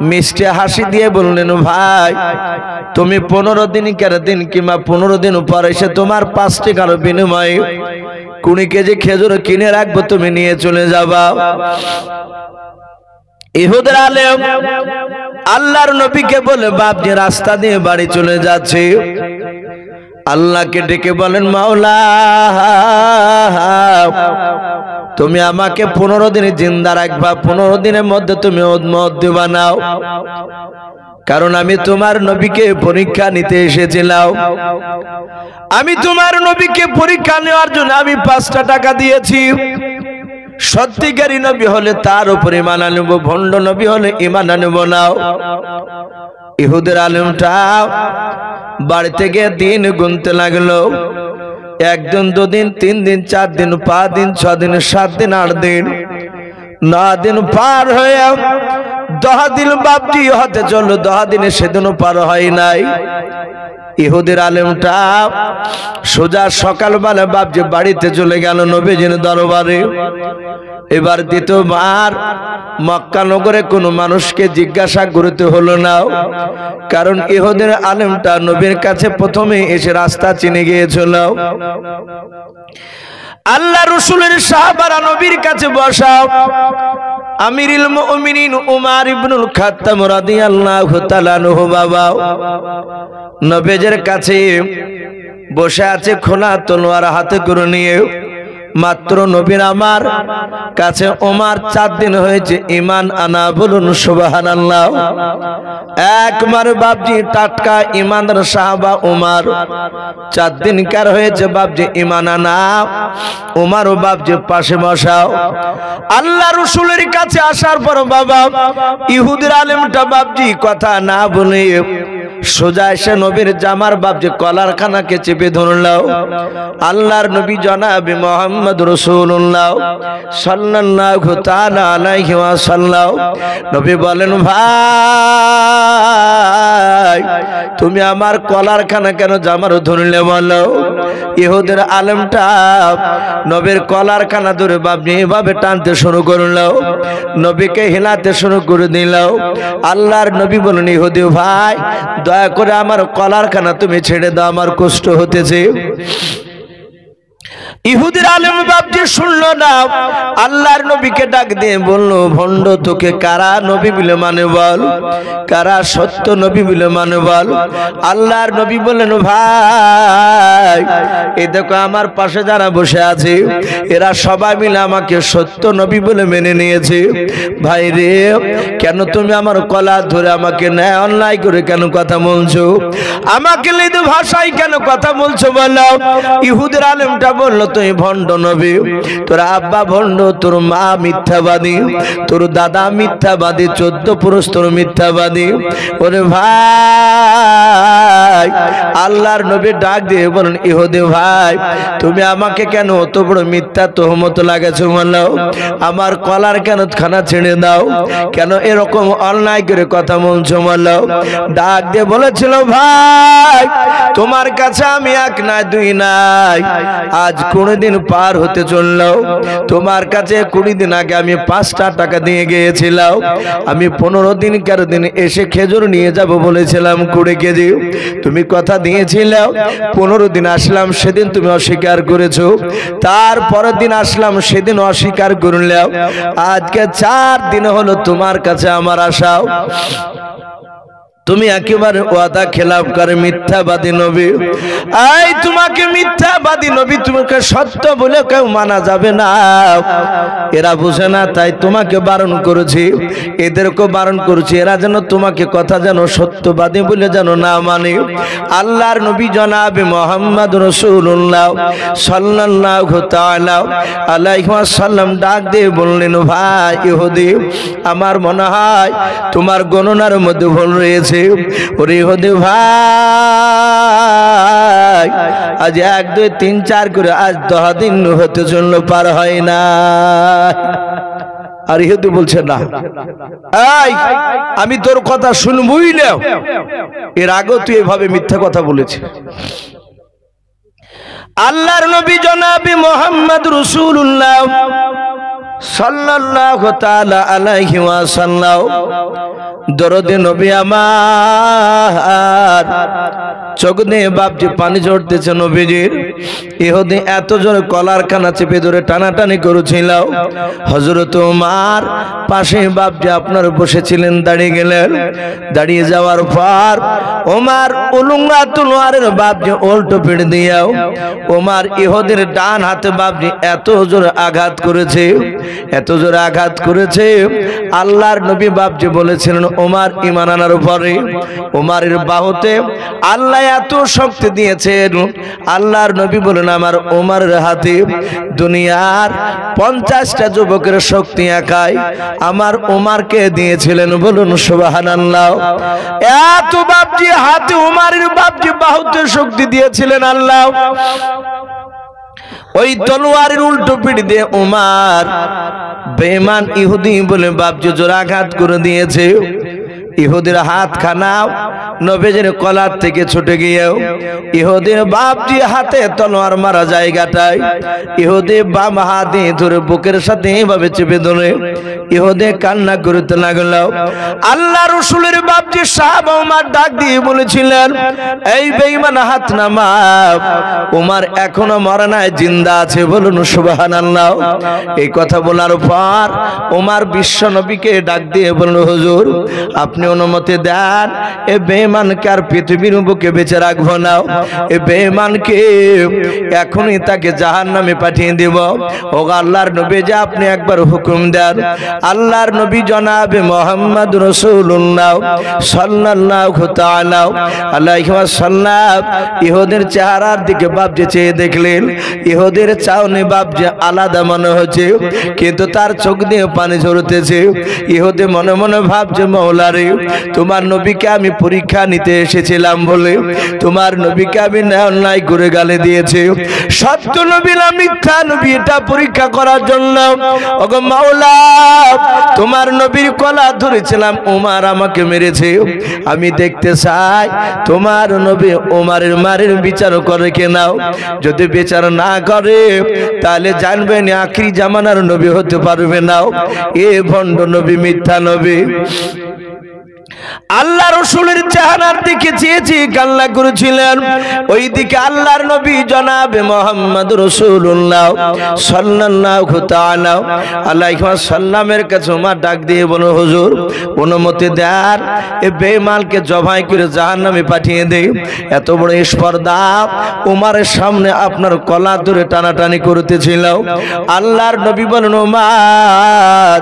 মিষ্টি হাসি দিয়ে বললেন, ভাই তুমি 15 দিন কেন দিন কিংবা 15 দিন পর এসে তোমার 5 টাকার বিনিময়ে 20 কেজি খেজুর কিনে রাখবো, তুমি নিয়ে চলে যাবা। ইহুদের আলেম আল্লাহর নবীকে বলে, বাপ যে রাস্তা দিয়ে বাড়ি চলে যাচ্ছে, আল্লাহকে ডেকে বলেন, মাওলা তুমি আমাকে 15 দিন জিন্দা রাখবা, 15 দিনের মধ্যে তুমি উম্মত দিবা নাও, কারণ আমি তোমার নবীকে পরীক্ষা নিতে এসেছিলাম। আমি তোমার নবীকে পরীক্ষা নেওয়ার জন্য আমি 5টা টাকা দিয়েছি। সত্যিকারী নবী হলে তার উপর ঈমান আনবো, ভণ্ড নবী হলে ঈমান আনবো না। ইহুদের আলেমটা বাড়িতে গিয়ে দিন গুনতে লাগলো। 1 দিন 2 দিন 3 দিন 4 দিন 5 দিন 6 দিন 7 দিন 8 দিন 9 দিন পার হয়ে 10 দিন বাপটি হতে চললো। 10 দিনে সেদিনও পার হয় নাই। ইহুদের আলেমটা সোজা সকালবেলা বাপজি বাড়িতে চলে গেল নবীজির দরবারে। এবার দ্বিতীয়বার মক্কা নগরে কোনো মানুষকে জিজ্ঞাসা করতে হলো না, কারণ ইহুদের আলেমটা নবীর কাছে প্রথমে এসে রাস্তা চিনে গিয়েছিল। আল্লাহ রাসূলের সাহাবারা নবীর কাছে বসা। আমিরুল মুমিনিন উমর ইবনুল খাত্তাব রাদিয়াল্লাহু তাআলা আনহু বাবা নবীর কাছে বসে আছে, খোলা তলোয়ার হাতে করে নিয়ে। মাত্র নবীর আমার কাছে ওমর 4 দিন হয়েছে ঈমান আনা, বলুন সুবহানাল্লাহ। একবার বাপজি টাটকা ঈমানদার সাহাবা ওমর 4 দিন কার হয়েছে বাপজি ঈমান আনা। ওমর ও বাপজি পাশে বসাও। আল্লাহ রাসূলের কাছে আসার পর বাবা ইহুদির আলেমটা বাপজি কথা না বলে সোজা এসে নবীর জামার বাপজি কলার খানাকে চেপে ধরলো। আল্লাহর নবী জনাবে মুহাম্মদ রাসূলুল্লাহ সাল্লাল্লাহু তাআলা আলাইহি ওয়াসাল্লাম নবী বলেন, ভাই তুমি আমার কলার খানা কেন জামার ধরলে বলো? ইহুদের আলেমটা নবীর কলার খানা ধরে বাপজি এভাবে টানতে শুরু করলো, নবীকে হিলাতে শুরু করে দিল। আল্লাহর নবী বলেন, ইহুদি ভাই দয়া করে আমার কলার খানা তুমি ছেড়ে দাও, আমার কষ্ট হতেছে। ইহুদির আলেম বাপজি শুনলো না, আল্লাহর নবীকে ডাক দিয়ে বলল, ভণ্ড তোকে কারা নবী বলে মানে বল, কারা সত্য নবী বলে মানে বল। আল্লাহর নবী বললেন, ভাই এই দেখো আমার পাশে যারা বসে আছে এরা সবাই মিলে আমাকে সত্য নবী বলে মেনে নিয়েছে। ভাই রে, কেন তুমি আমার কলা ধরে আমাকে ন্যায় অন্যায় করে কেন কথা বলছো, আমাকে লিদু ভাষায় কেন কথা বলছো বলো। ইহুদির আলেমটা বলল, তুই ভণ্ড নবী, তোর আব্বা ভণ্ড, তোর মা মিথ্যাবাদী, তোর দাদা মিথ্যাবাদী, 14 পুরুষ তোর মিথ্যাবাদী। ওরে ভাই, আল্লাহর নবী ডাক দিয়ে বলেন, ইহুদি ভাই তুমি আমাকে কেন অত বড় মিথ্যা তোহমত লাগাছো বলো, আমার কলার কেন খানা ছেড়ে দাও, কেন এরকম অন্যায় করে কথা বলছো বলো। ডাক দিয়ে বলেছিল, ভাই তোমার কাছে আমি এক নাই দুই নাই, আজ 20 দিন পার হতে চললো, তোমার কাছে 20 দিন আগে আমি 5টা টাকা দিয়ে গিয়েছিলাম, আমি 15 দিন 11 দিন এসে খেজুর নিয়ে যাব বলেছিলাম 20 কেজি, তুমি কথা দিয়েছিলে। 15 দিন আসলাম, সেদিন তুমি অস্বীকার করেছো, তারপরের দিন আসলাম, সেদিন অস্বীকার করলে, আজকে 4 দিন হলো তোমার কাছে আমার আশাও, তুমি একেবারে ওয়াদা খেলাফ করে মিথ্যাবাদী নবী। এই তোমাকে মিথ্যাবাদী নবী, তোমাকে সত্য বলে কেউ মানা যাবে না, এরা বুঝে না, তাই তোমাকে বারণ করেছি, এদেরকে বারণ করেছি, এরা যেন তোমাকে কথা যেন সত্যবাদী বলে যেন না মানে। আল্লাহর নবী জনাবে মুহাম্মদ রাসূলুল্লাহ সাল্লাল্লাহু তাআলা আলাইহি ওয়াসাল্লাম ডাক দিয়ে বললেন, ভাই ইহুদি, আমার মনে হয় তোমার গণনার মধ্যে ভুল রয়েছে। ওরে ইহুদি ভাই, আজ 1 2 3 4 করে আজ 10 দিন হতে চললো, পার হয় না। আর ইহুদি বলছে, না এই আমি তোর কথা শুনবই না, এর আগে তুই এভাবে মিথ্যা কথা বলেছিস। আল্লাহর নবী জনাবে মুহাম্মদ রাসূলুল্লাহ সাল্লাল্লাহু তাআলা আলাইহি ওয়াসাল্লাম, দরদে নবী আমার, চোখ দিয়ে বাপজি পানি ঝরতেছে নবীজির। ইহুদি এত জোরে কলার কানা চেপে ধরে টানাটানি করেছিল, হযরত ওমর পাশে বাপজি আপনার বসেছিলেন, দাঁড়িয়ে গেলেন। দাঁড়িয়ে যাওয়ার পর ওমর উলুঙ্গা তলোয়ারের বাপজি উল্টো পিঠ দিয়েও ওমর ইহুদির ডান হাতে বাপজি এত জোরে আঘাত করেছে, এত জোরে আঘাত করেছে, আল্লাহর নবী বাপজি বলেছিলেন, ওমর ঈমান আনার পরে ওমরের বাহুতে আল্লাহ এত শক্তি দিয়েছেন, আল্লাহর নবী বলেন, আমার ওমরের হাতে দুনিয়ার 50টা যুবকের শক্তি একাই আমার ওমরকে দিয়েছিলেন, বলুন সুবহানাল্লাহ। এত বাপজি হাতে ওমরের বাপজি বাহুতে শক্তি দিয়েছিলেন আল্লাহ। ওই তলোয়ারের উল্টো পিঠ দিয়ে ওমর বেঈমান ইহুদি বলে বাপজি জোর আঘাত করে দিয়েছে। ইহুদির হাত খানা নবীজির কলার থেকে ছুটে গিয়েও ইহুদির বাপজি হাতে তলোয়ার মারা জায়গাটায় ইহুদি বাম হাত দিয়ে ধরে বুকের সাথে এইভাবে চেপে ধরে ইহুদি কান্না করতে লাগলো। আল্লাহ রাসূলের বাপজি সাহাবা ওমর ডাক দিয়ে বলেছিলেন, এই বেঈমান হাত নামাও, ওমর এখনো মরে নাই, জিন্দা আছে, বলুন সুবহানাল্লাহ। এই কথা বলার পর ওমর বিশ্ব নবীকে ডাক দিয়ে বলল, হুজুর আপনি অনুমতি দেন, এ বেঈমানকে আর পৃথিবীর বুকে বেঁচে রাখবো না, এ বেঈমানকে এখনই তাকে জাহান্নামে পাঠিয়ে দেব। ও আল্লাহর নবী, যে আপনি একবার হুকুম দেন। আল্লাহর নবী জনাবে মুহাম্মদ রাসূলুল্লাহ সাল্লাল্লাহু তাআলা আলাইহি ওয়াসাল্লাম ইহুদের চেহারার দিকে বাপজি চেয়ে দেখলেন, ইহুদের চাউনি বাপজি আলাদা মনে হচ্ছে, কিন্তু তার চোখ দিয়ে পানি ঝরতেছে। ইহুদি মনে মনে ভাবছে, মওলারে তোমার নবীকে আমি পরীক্ষা নিতে এসেছিলাম বলে তোমার নবীকে আমি অন্যায় করে গালে দিয়েছে, সত্য নবী না মিথ্যা নবী এটা পরীক্ষা করার জন্য ওগো মাওলা তোমার নবীর কলা ধরেছিলাম, ওমর আমাকে মেরেছে, আমি দেখতে চাই তোমার নবী ওমরের মারের বিচার করে কেনাও, যদি বিচার না করে তাহলে জানবেন আখিরি জামানার নবী হতে পারবে না, এ ভণ্ড নবী, মিথ্যা নবী। আল্লাহ রাসূলের চেহারার দিকে চেয়েছি কান্না করেছিলেন। ওই দিকে আল্লাহর নবী জনাবে মুহাম্মদ রাসূলুল্লাহ সাল্লাল্লাহু তাআলা আলাইহি ওয়াসাল্লামের কাছে ওমর ডাক দিয়ে বলো, হুজুর অনুমতি দেন, এ বেঈমানকে জবাই করে জাহান্নামে পাঠিয়ে দেই। এত বড় স্পর্ধা ওমরের সামনে আপনার কলা ধরে টানাটানি করতেছিল। আল্লাহর নবী বলেন, ওমর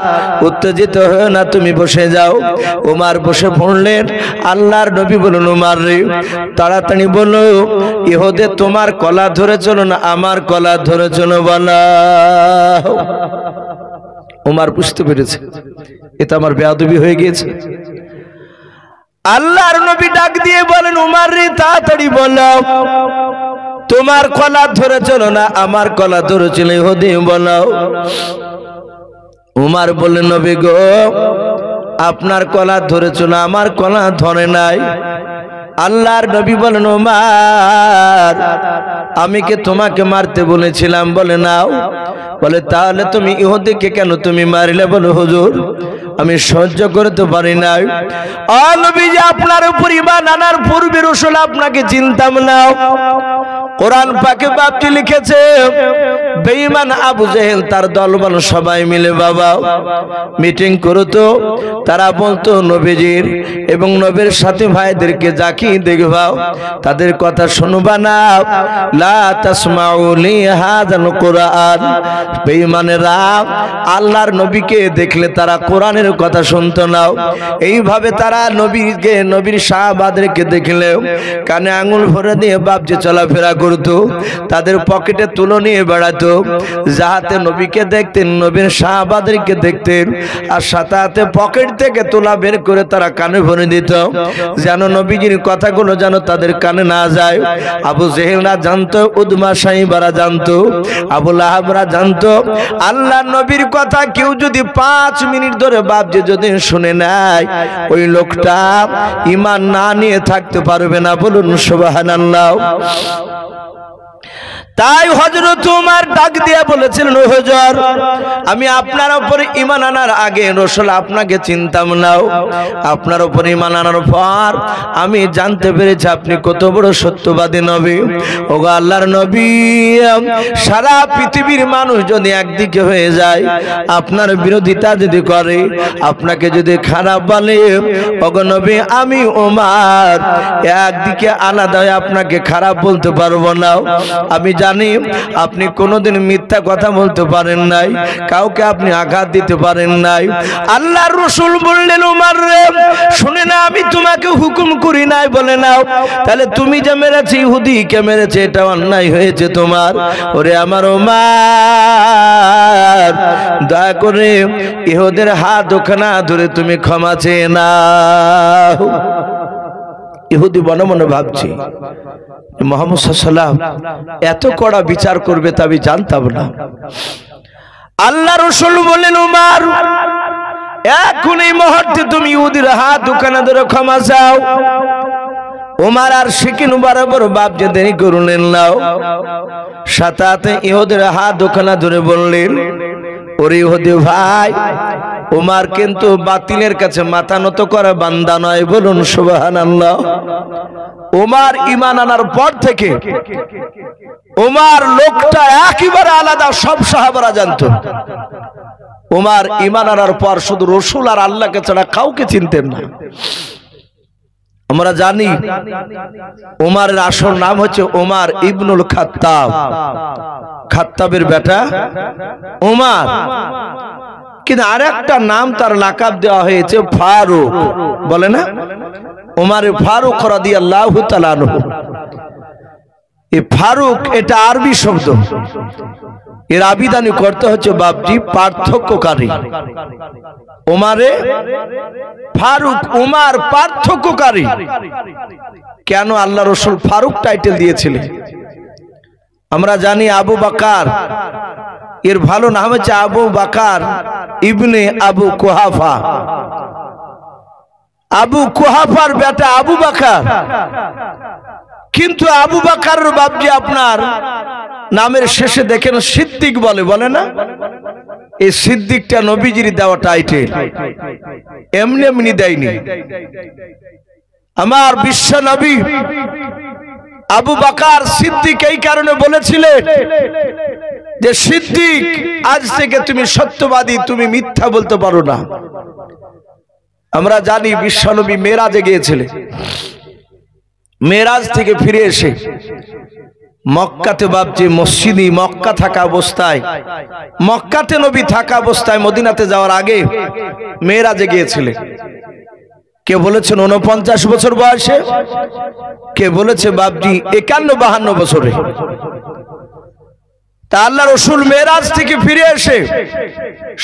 উত্তেজিত হও না, তুমি বসে যাও। ওমর বসে পড়লেন। আল্লাহর নবী বলেন, ওমর রে তাড়াতাড়ি বলো, ইহুদে তোমার কলা ধরে চলো না আমার কলা ধরে চলো বলো। ওমর বুঝতে পেরেছে এটা আমার বেয়াদবি হয়ে গিয়েছে। আল্লাহর নবী ডাক দিয়ে বলেন, ওমর রে তাড়াতাড়ি বলো, তোমার কলা ধরে চলো না আমার কলা ধরে চলো ইহুদি বলো। ওমর বললেন, নবী গো আপনার কলা ধরেছিল আমার কলা ধরে নাই। আল্লাহর নবী বলেন, ওমর আমি কি তোমাকে মারতে বলেছিলাম? বলে নাও। বলে তাহলে তুমি ইহুদিকে কেন তুমি মারলে? বলে হুজুর আমি সহ্য করতে পারি নাই। ও নবীজি আপনার উপর ঈমান আনার পূর্বে রাসূল আপনাকে চিনতাম না। কোরআন পাকে বাপটি লিখেছে, বেঈমান আবু জেহেল তার দলবল সবাই মিলে বাবা মিটিং করতো। তারা বলতো নবীজির এবং নবীর সাথে ভাইদেরকে যাকি দেখবাও, তাদের কথা শুনবা না, লা তাসমাউ লিহাযাল কুরআন। বেঈমানেরা আল্লাহর নবীকে দেখলে তারা কোরআনের কথা শুনতো না। এইভাবে তারা নবীকে নবীর সাহাবাদেরকে দেখলে কানে আঙুল ভরে দিয়ে বাপজি চলাফেরা করতো, তাদের পকেটে তুলো নিয়ে বেড়াতো, যাহাতে নবীকে দেখতেন নবীর সাহাবাদেরকে দেখতেন, আর সাথে সাথে পকেট থেকে তুলা বের করে তারা কানে ভরে দিত, যেন নবীজির কথাগুলো যেন তাদের কানে না যায়। আবু জেহেলরা জানতো, উদমা সাইবারা জানতো, আবু লাহাবরা জানতো, আল্লাহ নবীর কথা কেউ যদি 5 মিনিট ধরে বাপজি যদি শুনে নেয়, ওই লোকটা ঈমান না নিয়ে থাকতে পারবে না। বলুন সুবহানাল্লাহ। তাই হযরত ওমর ডাক দিয়ে বলেছিলেন, হুজুর আমি আপনার উপর ঈমান আনার আগে রাসূল আপনাকে চিনতাম না। আপনার উপর ঈমান আনার পর আমি জানতে পেরেছি আপনি কত বড় সত্যবাদী নবী। ওগো আল্লাহর নবী, সারা পৃথিবীর মানুষ যদি একদিকে হয়ে যায়, আপনার বিরোধিতা যদি করে, আপনাকে যদি খারাপ বলে, ওগো নবী আমি ওমর একদিকে আলাদা হয়ে আপনাকে খারাপ বলতে পারবো না। আমি জানি আপনি কোনোদিন মিথ্যা কথা বলতে পারেন নাই, কাউকে আপনি আঘাত দিতে পারেন নাই। আল্লাহর রাসূল বললেন, ওমর রে শুনে না, আমি তোমাকে হুকুম করি নাই। বলে নাও, তাহলে তুমি যে মেরেছে ইহুদিকে মেরেছে, এটা অন্যায় হয়েছে তোমার। ওরে আমার ওমর দয়া করে ইহুদের হাত ওখানা ধরে তুমি ক্ষমা চেয়ে নাও। ইহুদি মনে মনে ভাবছি মুহাম্মদ সাল্লাল্লাহু আলাইহি ওয়াসাল্লাম এত কড়া বিচার করবে তা আমি জানতাম না। আল্লাহ রাসূল বললেন, ওমর এখন এই মুহূর্তে তুমি ইহুদির হাত ওখানে ধরে ক্ষমা চাও। ওমর আর শিকিন বরাবর বাপ যে দেরি করলেন না, সাথে ইহুদির হাত ওখানে ধরে বললেন, ওরে ইহুদি ভাই, ওমর কিন্তু বাতিলের কাছে মাথা নত করে বান্দা নয়। বলুন সুবহানাল্লাহ। ওমর ঈমান আনার পর থেকে ওমর লোকটা একেবারে আলাদা, সব সাহাবারা জানতো। ওমর ঈমান আনার পর শুধু রাসূল আর আল্লাহকে ছাড়া কাউকে চিনতেন না। আমরা জানি ওমরের আসল নাম হচ্ছে ওমর ইবনুল খাত্তাব, খাত্তাবের বেটা ওমর। কিন্তু আরেকটা নাম তার লাকাব দেওয়া হয়েছে ফারুক, বলে না ওমর ফারুক রাদিয়াল্লাহু তাআলা আনহু। এই ফারুক এটা আরবি শব্দ, এর আবিধানি করতে হচ্ছে বাপজি পার্থক্যকারী। ওমরে ফারুক, ওমর পার্থক্যকারী। কেন আল্লাহ রাসূল ফারুক টাইটেল দিয়েছিলেন? আমরা জানি আবু বকর, এর ভালো নাম হচ্ছে আবু বকর ইবনে আবু কুহাফা। আবু কুহাফার বেটা আবু বকর, কিন্তু আবু বকরের বাপজি আপনার নামের শেষে দেখেন সিদ্দিক বলে, বলে না? এই সিদ্দিকটা নবীজির দেওয়া টাইটেল, এমনি এমনি দেয়নি। আমার বিশ্ব নবী আবু বকর সিদ্দিক এই কারণে বলেছিলেন যে সিদ্দিক আজ থেকে তুমি সত্যবাদী, তুমি মিথ্যা বলতে পারো না। আমরা জানি বিশ্বনবী মেরাজে গিয়েছিলেন, মেরাজ থেকে ফিরে এসে মক্কাতে বাপজি মসজিদি মক্কা থাকা অবস্থায়, মক্কাতে নবী থাকা অবস্থায় মদিনাতে যাওয়ার আগে মেরাজে গিয়েছিলেন। কে বলেছেন 49 বছর বয়সে, কে বলেছে বাপজি 51-52 বছরে। তা আল্লাহ রসুল মেরাজ থেকে ফিরে এসে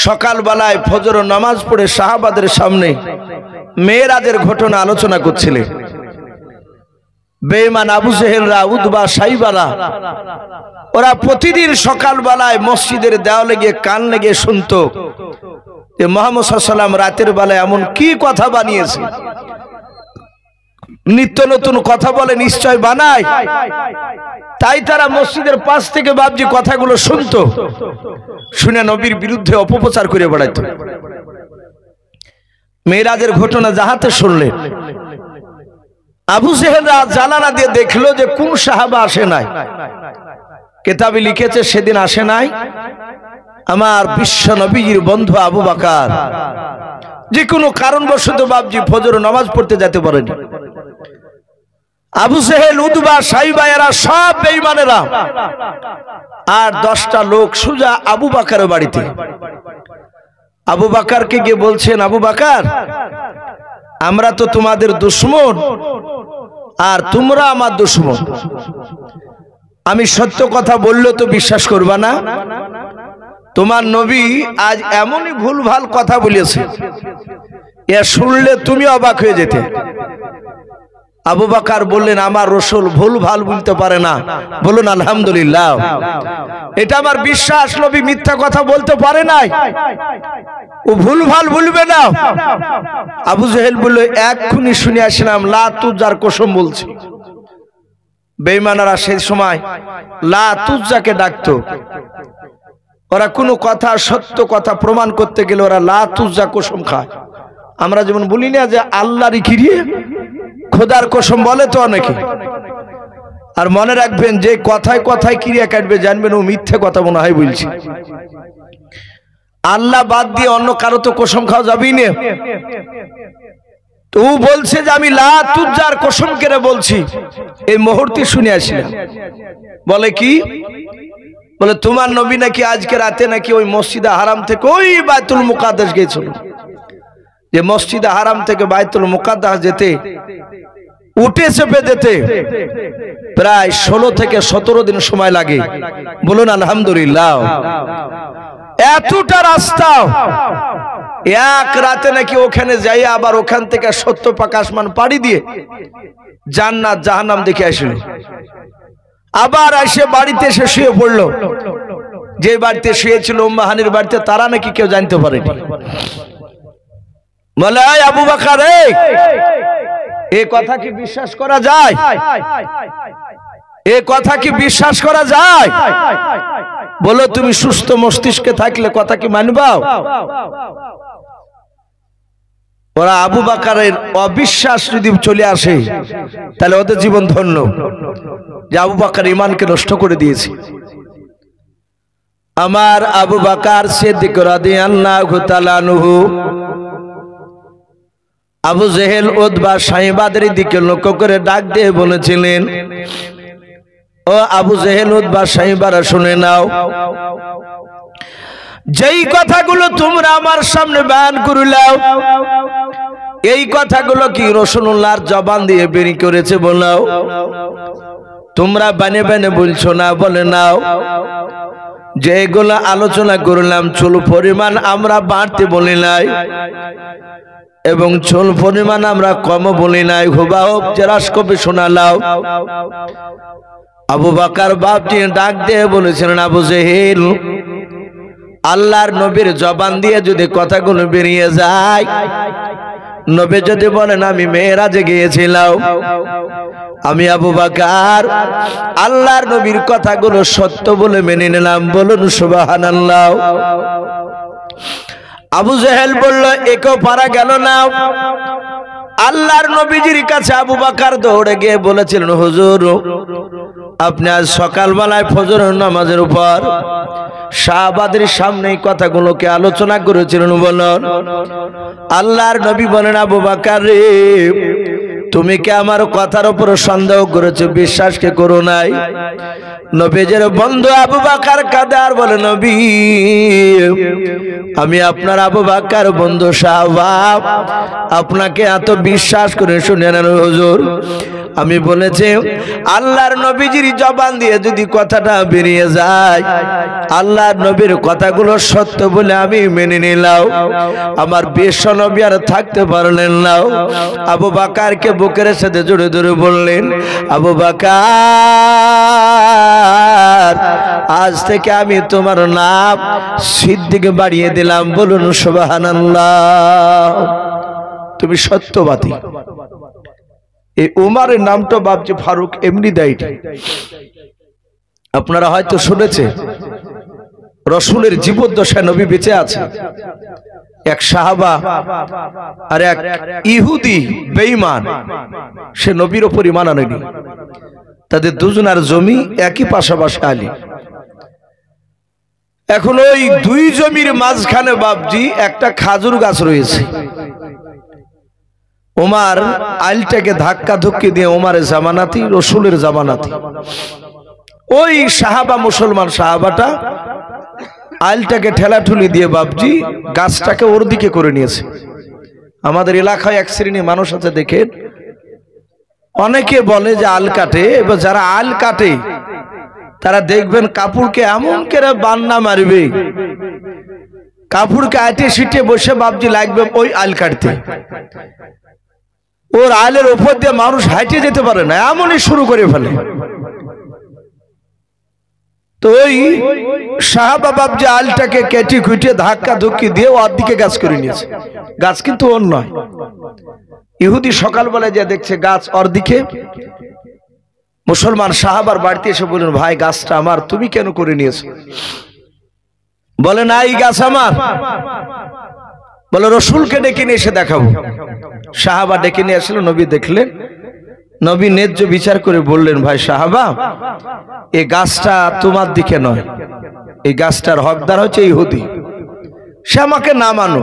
সকালবেলায় ফজর নামাজ পড়ে সাহাবাদের সামনে মেরাজের ঘটনা আলোচনা করছিলেন। বেঈমান আবু জেহেলরা, উতবা, সাইবারা ওরা প্রতিদিন সকালবেলায় মসজিদের দেওয়ালে গিয়ে কান লেগে শুনতো যে মুহাম্মদ সাল্লাল্লাহু আলাইহি ওয়াসাল্লাম রাতের বেলায় এমন কি কথা বানিয়েছে, নিত্য নতুন কথা বলে, নিশ্চয় বানায়। তাই তারা মসজিদের পাশ থেকে বাপজি কথাগুলো শুনতো, শুনে নবীর বিরুদ্ধে অপপ্রচার করে বেড়াইতো। মেরাজের ঘটনা যাহাতে শুনলেন, আবু জেহেলরা জানালা দিয়ে দেখলো যে কোন সাহাবা আসে নাই। কিতাবে লিখেছে সেদিন আসে নাই আমার বিশ্ব নবীর বন্ধু আবু বকর, যে কোনো কারণবশত বাপজি ফজর নামাজ পড়তে যেতে পারেনি। আবু জেহেল, উতবা, সাইবা এরা সব বেঈমানেরা, আর 10টা লোক সোজা আবু বকরের বাড়িতে। আবু বকরকে গিয়ে বলছেন, আবু বকর, আমরা তো তোমাদের দুশমন আর তোমরা আমার দুশমন। আমি সত্য কথা বললে তো বিশ্বাস করবা না। তোমার নবী আজ এমনই ভুলভাল কথা বলেছে, এ শুনলে তুমি অবাক হয়ে যেতে। আবু বকর বললেন, আমার রাসূল ভুলভাল বলতে পারে না, বলুন আলহামদুলিল্লাহ। এটা আমার বিশ্বাস, নবী মিথ্যা কথা বলতে পারে নাই, ও ভুলভাল বলবে না। আবু জেহেল বলল, এক্ষুনি শুনে আসলাম লাত উজ্জার কসম বলছি। বেঈমানেরা সেই সময় লাত উজ্জাকে ডাকতো। ওরা কোনো কথা, সত্য কথা প্রমাণ করতে গেলে ওরা লাত উজ্জা কসম খায়। আমরা যেমন বলি না যে আল্লাহরই কিরিয়ে খোদার কসম বলে তো অনেকে। আর মনে রাখবেন, যে কথায় কথায় ক্রিয়া কাটবে জানবেন ও মিথ্যে কথা মনে হয় বলছি। আল্লাহ বাদ দিয়ে অন্য কারো তো কসম খাওয়া যাবেই না। তো ও বলছে যে আমি লাত উজ্জার কসম করে বলছি। এই মুহূর্তে শুনে আসলাম, বলে কি, বলে তোমার নবী নাকি আজকে রাতে নাকি ওই মসজিদে হারাম থেকে ওই বাইতুল মুকাদ্দাস গিয়েছিল। যে মসজিদে হারাম থেকে বাইতুল মুকাদ্দাস যেতে, উঠে চেপে যেতে প্রায় 16 থেকে 17 দিন সময় লাগে, বলুন আলহামদুলিল্লাহ। এতটা রাস্তা এক রাতে নাকি ওখানে যাই, আবার ওখান থেকে 70 পাক আসমান পাড়ি দিয়ে জান্নাত জাহান্নাম দেখে আসলো। আবার এসে বাড়িতে এসে শুয়ে পড়লো। যে বাড়িতে শুয়েছিল উম্মে হানির বাড়িতে, তারা নাকি কেউ জানতে পারেনি। বলে, আবু বকর, এই কথা কি বিশ্বাস করা যায়? এই কথা কি বিশ্বাস করা যায়? বলো, তুমি সুস্থ মস্তিষ্কে থাকলে কথা কি মানবা? ওরা আবু বকরের অবিশ্বাস যদি চলে আসে তাহলে ওদের জীবন ধন্য, যে আবু বকর ঈমানকে নষ্ট করে দিয়েছে। আমার আবু বকর সিদ্দিক রাদিয়াল্লাহু তাআলা আনহু আবু জেহেল, উতবা, সাইবাদের দিকে লক্ষ্য করে ডাক দিয়ে বলেছিলেন, ও আবু জেহেল, উতবা, সাইবারা শুনে নাও, যেই কথাগুলো তোমরা আমার সামনে বয়ান করলাও, এই কথাগুলো কি রাসূলুল্লাহর জবান দিয়ে বের করেছে বলাও? তোমরা বানে বানে বলছো না, বলে নাও। যেগুলো আলোচনা করলাম চুল পরিমাণ আমরা বাড়তে বলি নাই, এবং চুল পরিমাণ আমরা কম বলি নাই, হুবাহুব জেরাস কপি শোনালাও। আবু বকর বাপটি ডাক দিয়ে বলেছিলেন, আবু জেহেল, আল্লাহর নবীর জবান দিয়ে যদি কথাগুলো বেরিয়ে যায়, নবী যদি বলেন আমি মেরাজে গিয়েছিলাম, আমি আবু বকর আল্লাহর নবীর কথাগুলো সত্য বলে মেনে নিলাম, বলুন সুবহানাল্লাহ। আবু জেহেল বলল একেও পারা গেল না। আল্লাহর নবীজির কাছে আবু বকর দৌড়ে গিয়ে বলেছিলেন, হুজুর আপনি আজ সকালবেলায় ফজরের নামাজের উপর সাহাবাদের সামনে এই কথাগুলোকে আলোচনা করেছিলেন বলুন। আল্লাহর নবী বলেন, আবু বকর রে, তুমি কি আমার কথার উপর সন্দেহ করেছো, বিশ্বাস কে করো নাই? নবীজির বন্ধু আবু বকর কাঁদে আর বলে, নবী আমি আপনার আবু বকর বন্ধু সাহাবা, আপনাকে এত বিশ্বাস করে শুনে নেন হুজুর। আমি বলেছি আল্লাহর নবীজির জবান দিয়ে যদি কথাটা বেরিয়ে যায়, আল্লাহর নবীর কথাগুলো সত্য বলে আমি মেনে নিলাম, আমার বিশ্ব নবী আর থাকতে পারলেন না। আবু বকরকে বুকের সাথে জড়িয়ে ধরে বললেন, আবু বকর আজ থেকে আমি তোমার নাম সিদ্দিক বাড়িয়ে দিলাম, বলুন সুবহানাল্লাহ। তুমি সত্যবাদী। এই উমারের নামটা বাপজি ফারুক এমনি দেয়নি, আপনারা হয়তো শুনেছে রসুলের জীবদ্দশায় নবী বেঁচে আছে, এক সাহাবা আর এক ইহুদি বেঈমান, সে নবীর উপর ঈমান আনেনি। তাদের দুজনের জমি একই পাশাপাশি আলী। এখন ওই দুই জমির মাঝখানে বাপজি একটা খাজুর গাছ রয়েছে। ওমর আইলটাকে ধাক্কা ধুক্কি দিয়ে ওমরের জামানাতি, রসুলের জামানাতি, ওই সাহাবা মুসলমান সাহাবাটা আইলটাকে ঠেলাঠুলি দিয়ে বাপজি গাছটাকে ওর দিকে করে নিয়েছে। আমাদের এলাকায় এক শ্রেণী মানুষ আছে দেখেন, অনেকে বলে যে আল কাটে, এবার যারা আল কাটে তারা দেখবেন কাপড়কে এমন করে বান্না মারবে, কাপড়কে আটে সিটে বসে বাপজি লাগবে ওই আল কাটতে। ওর আলের উপর দিয়ে মানুষ হাঁটে যেতে পারে না, এমনই শুরু করে ফেলে। তো ওই সাহাবা বাপজি আলটাকে কেটে খুঁটে ধাক্কা ধুক্কি দিয়ে ওর দিকে গাছ করে নিয়েছে। গাছ কিন্তু ওর নয়। ইহুদি সকালবেলা যে দেখছে গাছ ওর দিকে, মুসলমান সাহাবার বাড়িতে এসে বললেন, ভাই গাছটা আমার, তুমি কেন করে নিয়েছো? বলে না এই গাছ আমার। বলে রসুলকে ডেকে নিয়ে এসে দেখাবো। সাহাবা ডেকে নিয়ে আসলো, নবী দেখলেন। নবী ন্যায্য বিচার করে বললেন, ভাই সাহাবা এই গাছটা তোমার দিকে নয়, এই গাছটার হকদার হচ্ছে ইহুদি, সে আমাকে না মানো,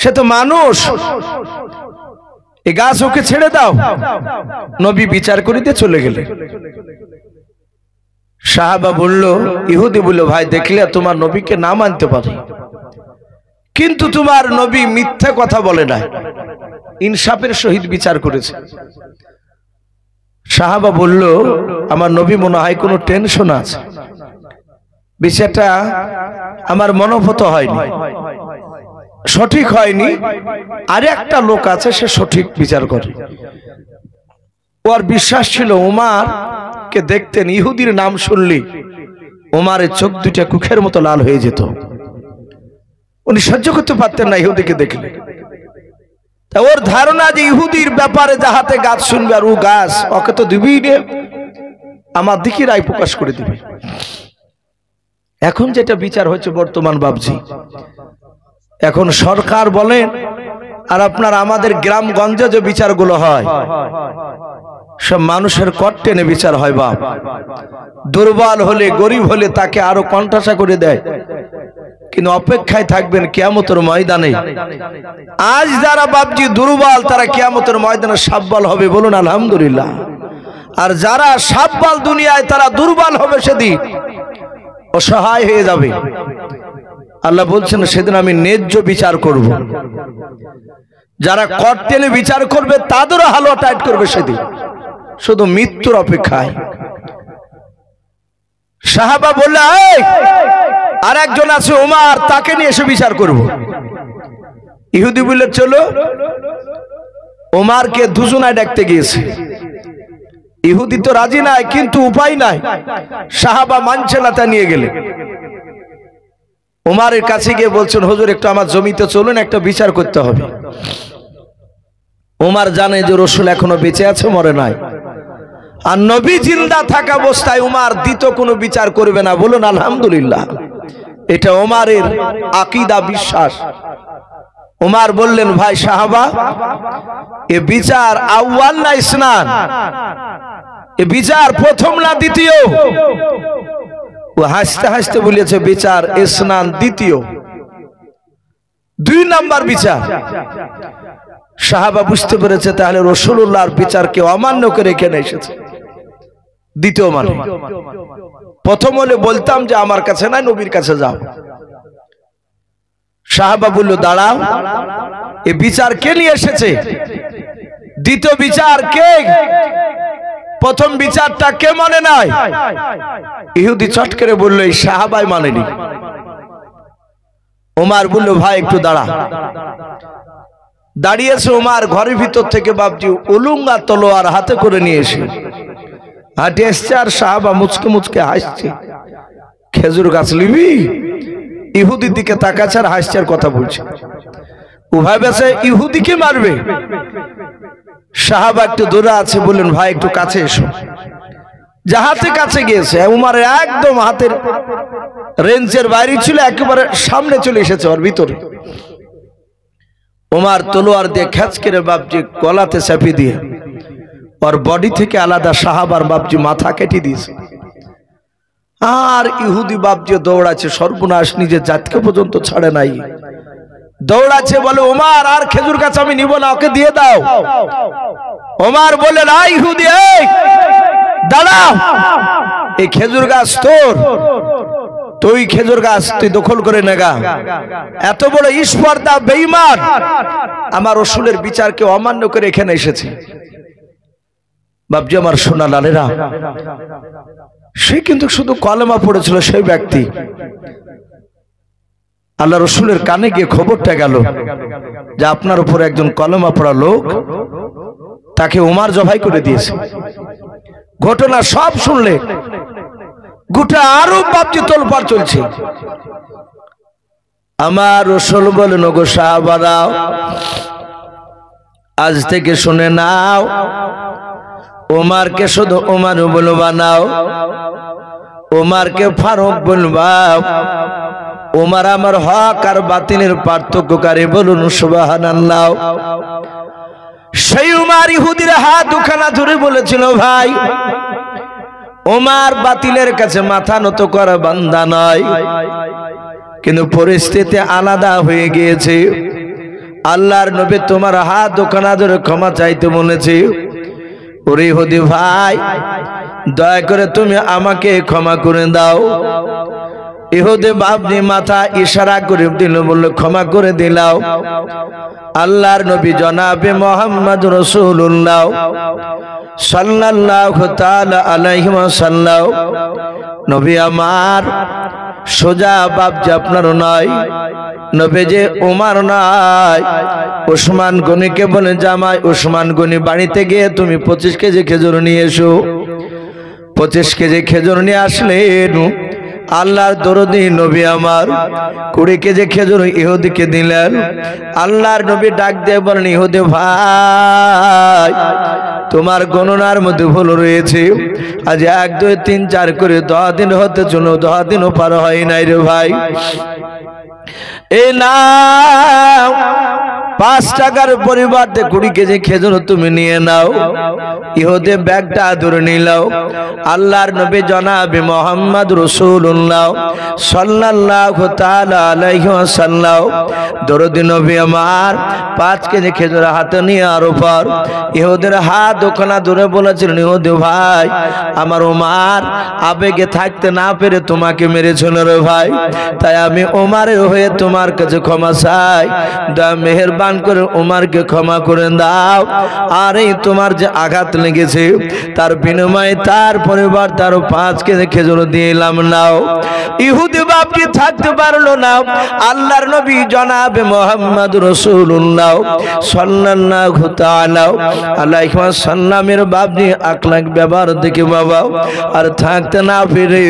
সে তো মানুষ, এই গাছ ওকে ছেড়ে দাও। নবী বিচার করে দিয়ে চলে গেলেন। সাহাবা বলল, ইহুদি বলল, ভাই দেখলে তোমার নবীকে না মানতে পারে, কিন্তু তোমার নবী মিথ্যা কথা বলে না, ইনসাফের সহিত বিচার করেছে। সাহাবা বলল, আমার নবী মনে হয় কোনো টেনশন আছে, বিষয়টা আমার মনোভূত হয়নি, সঠিক হয়নি, আর একটা লোক আছে সে সঠিক বিচার করে। ওর বিশ্বাস ছিল উমার কে দেখতেন, ইহুদির নাম শুনলি উমারের চোখ দুইটা কুখের মতো লাল হয়ে যেত, উনি সহ্য করতে পারতেন না ইহুদিকে দেখলে। তা ওর ধারণা যে ইহুদির ব্যাপারে যাহাতে গাছ শুনবে আর ও গাছ ওকে তো দিবেই না, আমার দিকে রায় প্রকাশ করে দিবে। এখন যেটা বিচার হচ্ছে বর্তমান বাবজি, এখন সরকার বলেন আর আপনার আমাদের গ্রামগঞ্জে যে বিচারগুলো হয় সব মানুষের কট টেনে বিচার হয়। বাপ দুর্বল হলে গরিব হলে তাকে আরো কণ্ঠাসা করে দেয়, কিন্তু অপেক্ষায় থাকবেন কিয়ামতের ময়দানে। আজ যারা বাপজি দুর্বল তারা কিয়ামতের ময়দানে সাব্বাল হবে, বলুন আলহামদুলিল্লাহ। আর যারা সাব্বাল দুনিয়ায় তারা দুর্বল হবে, সেদিন অসহায় হয়ে যাবে। আল্লাহ বলছেন সেদিন আমি ন্যায্য বিচার করব, যারা কট টেনে বিচার করবে তাদেরও হালুয়া টাইট করবে সেদিন, শুধু মৃত্যুর অপেক্ষায়। সাহাবা বললে আর একজন আছে উমার, তাকে নিয়ে এসে বিচার করব। ইহুদি বললে চলো, উমারকে দুজনায় ডাকতে গিয়েছে। ইহুদি তো রাজি নাই, কিন্তু উপায় নাই, সাহাবা মানছে না, তা নিয়ে গেলে উমারের কাছে গিয়ে বলছেন, হুজুর একটু আমার জমিতে চলুন, একটা বিচার করতে হবে। উমার জানে যে রসুল এখনো বেঁচে আছে, মরে নাই, আর নবী জিন্দা থাকা অবস্থায় উমার দ্বিতীয় কোনো বিচার করবে না, বলুন আলহামদুলিল্লাহ। এটা ওমরের আকীদা বিশ্বাস। ওমর বললেন, ভাই সাহাবা, এ বিচার আউয়াল না ইসনান, এ বিচার প্রথম না দ্বিতীয়? ও হাসতে হাসতে বলেছে, বিচার ইসনান দ্বিতীয়, 2 নাম্বার বিচার। সাহাবা বুঝতে পেরেছে তাহলে রাসূলুল্লাহর বিচারকে অমান্য করে এখানে এসেছে। দ্বিতীয় মানে প্রথম হলে বলতাম যে আমার কাছে না, নবীর কাছে যাও। সাহাবা বলল, দাঁড়াও, এ বিচার কে নিয়ে এসেছে? দ্বিতীয় বিচার কে? প্রথম বিচারটা কে মানে নাই? ইহুদি চট করে বলল, এই সাহাবাই মানেনি। ওমর বলল, ভাই একটু দাঁড়া। দাঁড়িয়েছে ওমর, ঘরের ভিতর থেকে বাপজি উলুঙ্গা তলোয়ার হাতে করে নিয়ে এসে হাঁটে এসছে, আর সাহাবা মুচকে মুচকে হাসছে। খেজুর গাছ লিবি? ইহুদির দিকে তাকাচ্ছে আর হাসছে, আর কথা বলছে। উভয় বেশে ইহুদিকে মারবে। সাহাবা একটু দূরে আছে, বললেন, ভাই একটু কাছে এসো। যাহাতে কাছে গিয়েছে, উমারের একদম হাতের রেঞ্জের বাইরে ছিল, একেবারে সামনে চলে এসেছে ওর ভিতরে। উমার তলোয়ার দিয়ে খ্যাচ করে বাপজি গলাতে চাপি দিয়ে ওর বডি থেকে আলাদা সাহাবার বাপজি মাথা কেটে দিয়েছে। আর ইহুদি বাপজি দৌড়াচ্ছে, সর্বনাশ, নিজের জাতকে পর্যন্ত ছাড়ে নাই। দৌড়াচ্ছে, বলে, ওমর আর খেজুর গাছ আমি নিব না, ওকে দিয়ে দাও। ওমর বলে, না ইহুদি, এই দাঁড়াও, এই খেজুর গাছ তোর, তুই খেজুর গাছ তুই দখল করে নেগা। এত বড় স্পর্ধা, বেঈমান, আমার রাসূলের বিচারকে অমান্য করে এখানে এসেছে। বাপজি আমার সোনা লালেরা, সে কিন্তু শুধু কলেমা পড়েছিল সেই ব্যক্তি। আল্লাহ রাসূলের কানে গিয়ে খবরটা গেল যে আপনার উপর একজন কলেমা পড়া লোক, তাকে উমর জবাই করে দিয়েছে। ঘটনা সব শুনলে গোটা আরব বাপজি তোলপাড় চলছে। আমার রাসূল বলেন, ওগো সাহাবারা, আজ থেকে শুনে নাও, ওমরকে শুধু ওমর বলবা নাও, ওমরকে ফারুক বলবা। ওমর আমার হক আর বাতিলের পার্থক্যকারী, বলুন সুবহানাল্লাহ। সেই উমর ইহুদির হাত দুখানা ধরে বলেছিল, ভাই ওমর বাতিলের কাছে মাথা নত করা বান্দা নয়, কিন্তু পরিস্থিতি আলাদা হয়ে গিয়েছে। আল্লাহর নবী তোমার হাত দুখানা ধরে ক্ষমা চাইতে বলেছে। ওরে ইহুদি ভাই, দয়া করে তুমি আমাকে ক্ষমা করে দাও। ইহুদি বাপনি মাথা ইশারা করে দিল, বলল, ক্ষমা করে দিলাও। আল্লাহর নবী জনাবে মুহাম্মদ রাসূলুল্লাহ সাল্লাল্লাহু তাআলা আলাইহি ওয়াসাল্লাম, নবী আমার সোজা বাপজি আপনারও নয়, নবী যে ওমর নয়, ওসমান গনিকে বলে, জামাই ওসমান গনি, বাড়িতে গিয়ে তুমি 25 কেজি খেজুর নিয়ে এসো। 25 কেজি খেজুর নিয়ে আসলেন। আল্লাহর দরদি নবী আমার 20 কেজি খেজুর ইহুদিকে দিলেন। আল্লাহর নবী ডাক দিয়ে বলেন, ইহুদি ভাই, তোমার গণনার মধ্যে ভুল রয়েছে। আজ 1 2 3 4 করে 10 দিন হতে চলো, 10 দিনও পার হয় নাই রে ভাই। এই নাও 5 টাকার পরিবর্তে 20 কেজি খেজুর তুমি নিয়ে নাও। ইহুদি ব্যাগটা ধরে নিলাও। আল্লাহর নবী জনাবে মুহাম্মদ রাসূলুল্লাহ সাল্লাল্লাহু তাআলা আলাইহি ওয়াসাল্লাম, দরদি নবী আমার 5 কেজি খেজুর হাতে নিয়ে আর উপর ইহুদির হাত দুখানা ধরে বলেছিলেন, ইহুদি ভাই, আমার ওমর আবেগে থাকতে না পেরে তোমাকে মেরেছিল রে ভাই, তাই আমি ওমরের হয়ে তোমার কাছে ক্ষমা চাই। দয়া মেহেরবান করে ওমরকে ক্ষমা করে দাও। আর এই তোমার যে আঘাত লেগেছে তার বিনিময়ে তার পরিবার তার 5 কেজি খেজুর দিলাম নাও। ইহুদি বাপটি থাকতে পারলো না। আল্লাহর নবী জনাবে মুহাম্মদ রাসূলুল্লাহ সাল্লাল্লাহু তাআলা আলাইহি সাল্লামের বাবজি আকলাক ব্যবহার দেখে বাবা আর থাকতে না ফিরে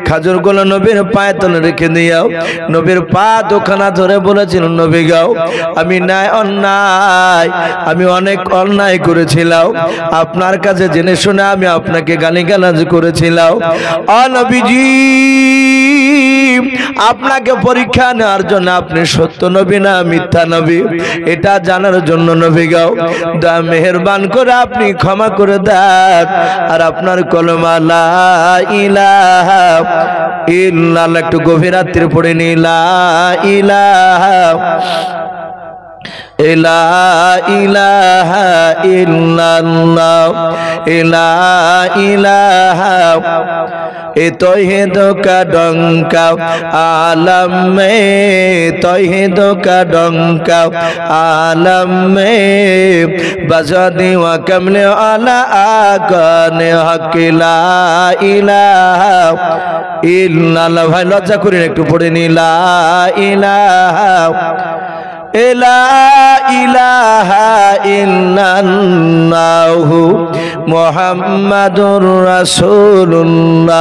খাজুরগুলো নবীর পায়ে তলে রেখে দিয়াও নবীর পা দোকানা ধরে বলেছিল নবী গাও আমি আমি অনেক অন্যায় করেছিলাম আপনার কাছে জেনে শুনে আমি আপনাকে গালিগালাজ করেছিলাম নবীজি আপনাকে পরীক্ষা নেওয়ার জন্য আপনি সত্য নবী না মিথ্যা নবী এটা জানার জন্য নবী গাও দা মেহেরবান করে আপনি ক্ষমা করে দেন আর আপনার কলমা লা ইলাহা ইল্লাল্লাহ একটু গভীর রাত্রে পড়ে নি লা ইলাহা লা ইলাহা ইল্লাল্লাহ লা ইলাহা तौहीद का डंका आलम में तौहीद का डंका आलम में बजा दीवा कमले आला आकाने हक ला इलाहा इल्लल्लाह भाई लज्जा करें একটু পড়ে নি লা ইলাহা লা ইলাহা ইল্লাল্লাহু মুহাম্মাদুর রাসূলুল্লাহ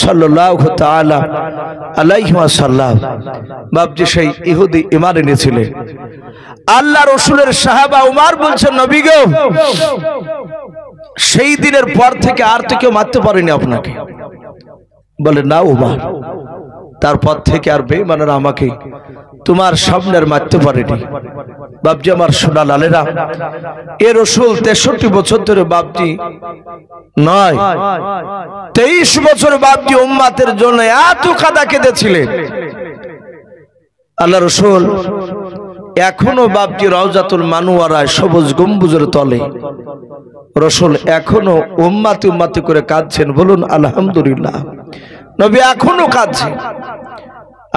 সাল্লাল্লাহু তাআলা আলাইহি ওয়াসাল্লাম। বাপজি সেই ইহুদি ঈমান এনেছিলেন। আল্লাহ রাসূলের সাহাবা উমর বলছেন নবী গো সেই দিনের পর থেকে আর তো কেউ মারতে পারেনি আপনাকে। বলে না উমর তারপর থেকে আর বেঈমানরা আমাকে তোমার সামনে মারতে পারেনি। বাপজি আমার সোনা লালেরা এ রাসূল 63 বছর ধরে বাপজি নয় 23 বছর বাপজি উম্মতের জন্য এত কাঁদা কেঁদেছিলেন। আল্লাহ রাসূল এখনো বাপজি রওজাতুল মানওয়ারায় সবুজ গম্বুজের তলে রাসূল এখনো উম্মতি করে কাঁদছেন। বলুন আলহামদুলিল্লাহ। নবী এখনো কাঁদছেন।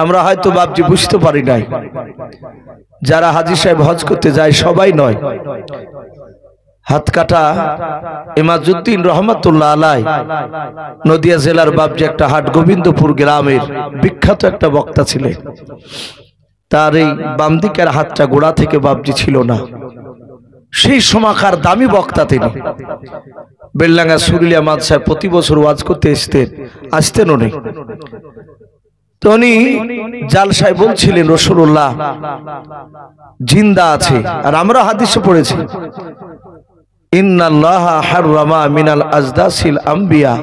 আমরা হয়তো বাপজি বুঝতে পারি নাই। যারা হাজী সাহেব হজ করতে যায় সবাই নয়। হাত কাটা ইমাজউদ্দিন রহমাতুল্লাহ আলাই নদিয়া জেলার বাপজি একটা হাট গোবিন্দপুর গ্রামের বিখ্যাত একটা বক্তা ছিলেন। তার এই বাম দিকের হাতটা গোড়া থেকে বাপজি ছিল না। সেই সময়কার দামি বক্তা তিনি। বেলডাঙ্গা সুরিলিয়া মাদ্রাসায় প্রতি বছর ওয়াজ করতে আসতেন উনি। তো উনি জালসায় বলছিলেন রাসূলুল্লাহ জিন্দা আছে। আর আমরা হাদিসে পড়েছি ইন্নাল্লাহা হাররামা মিনাল আজদাসিল আম্বিয়া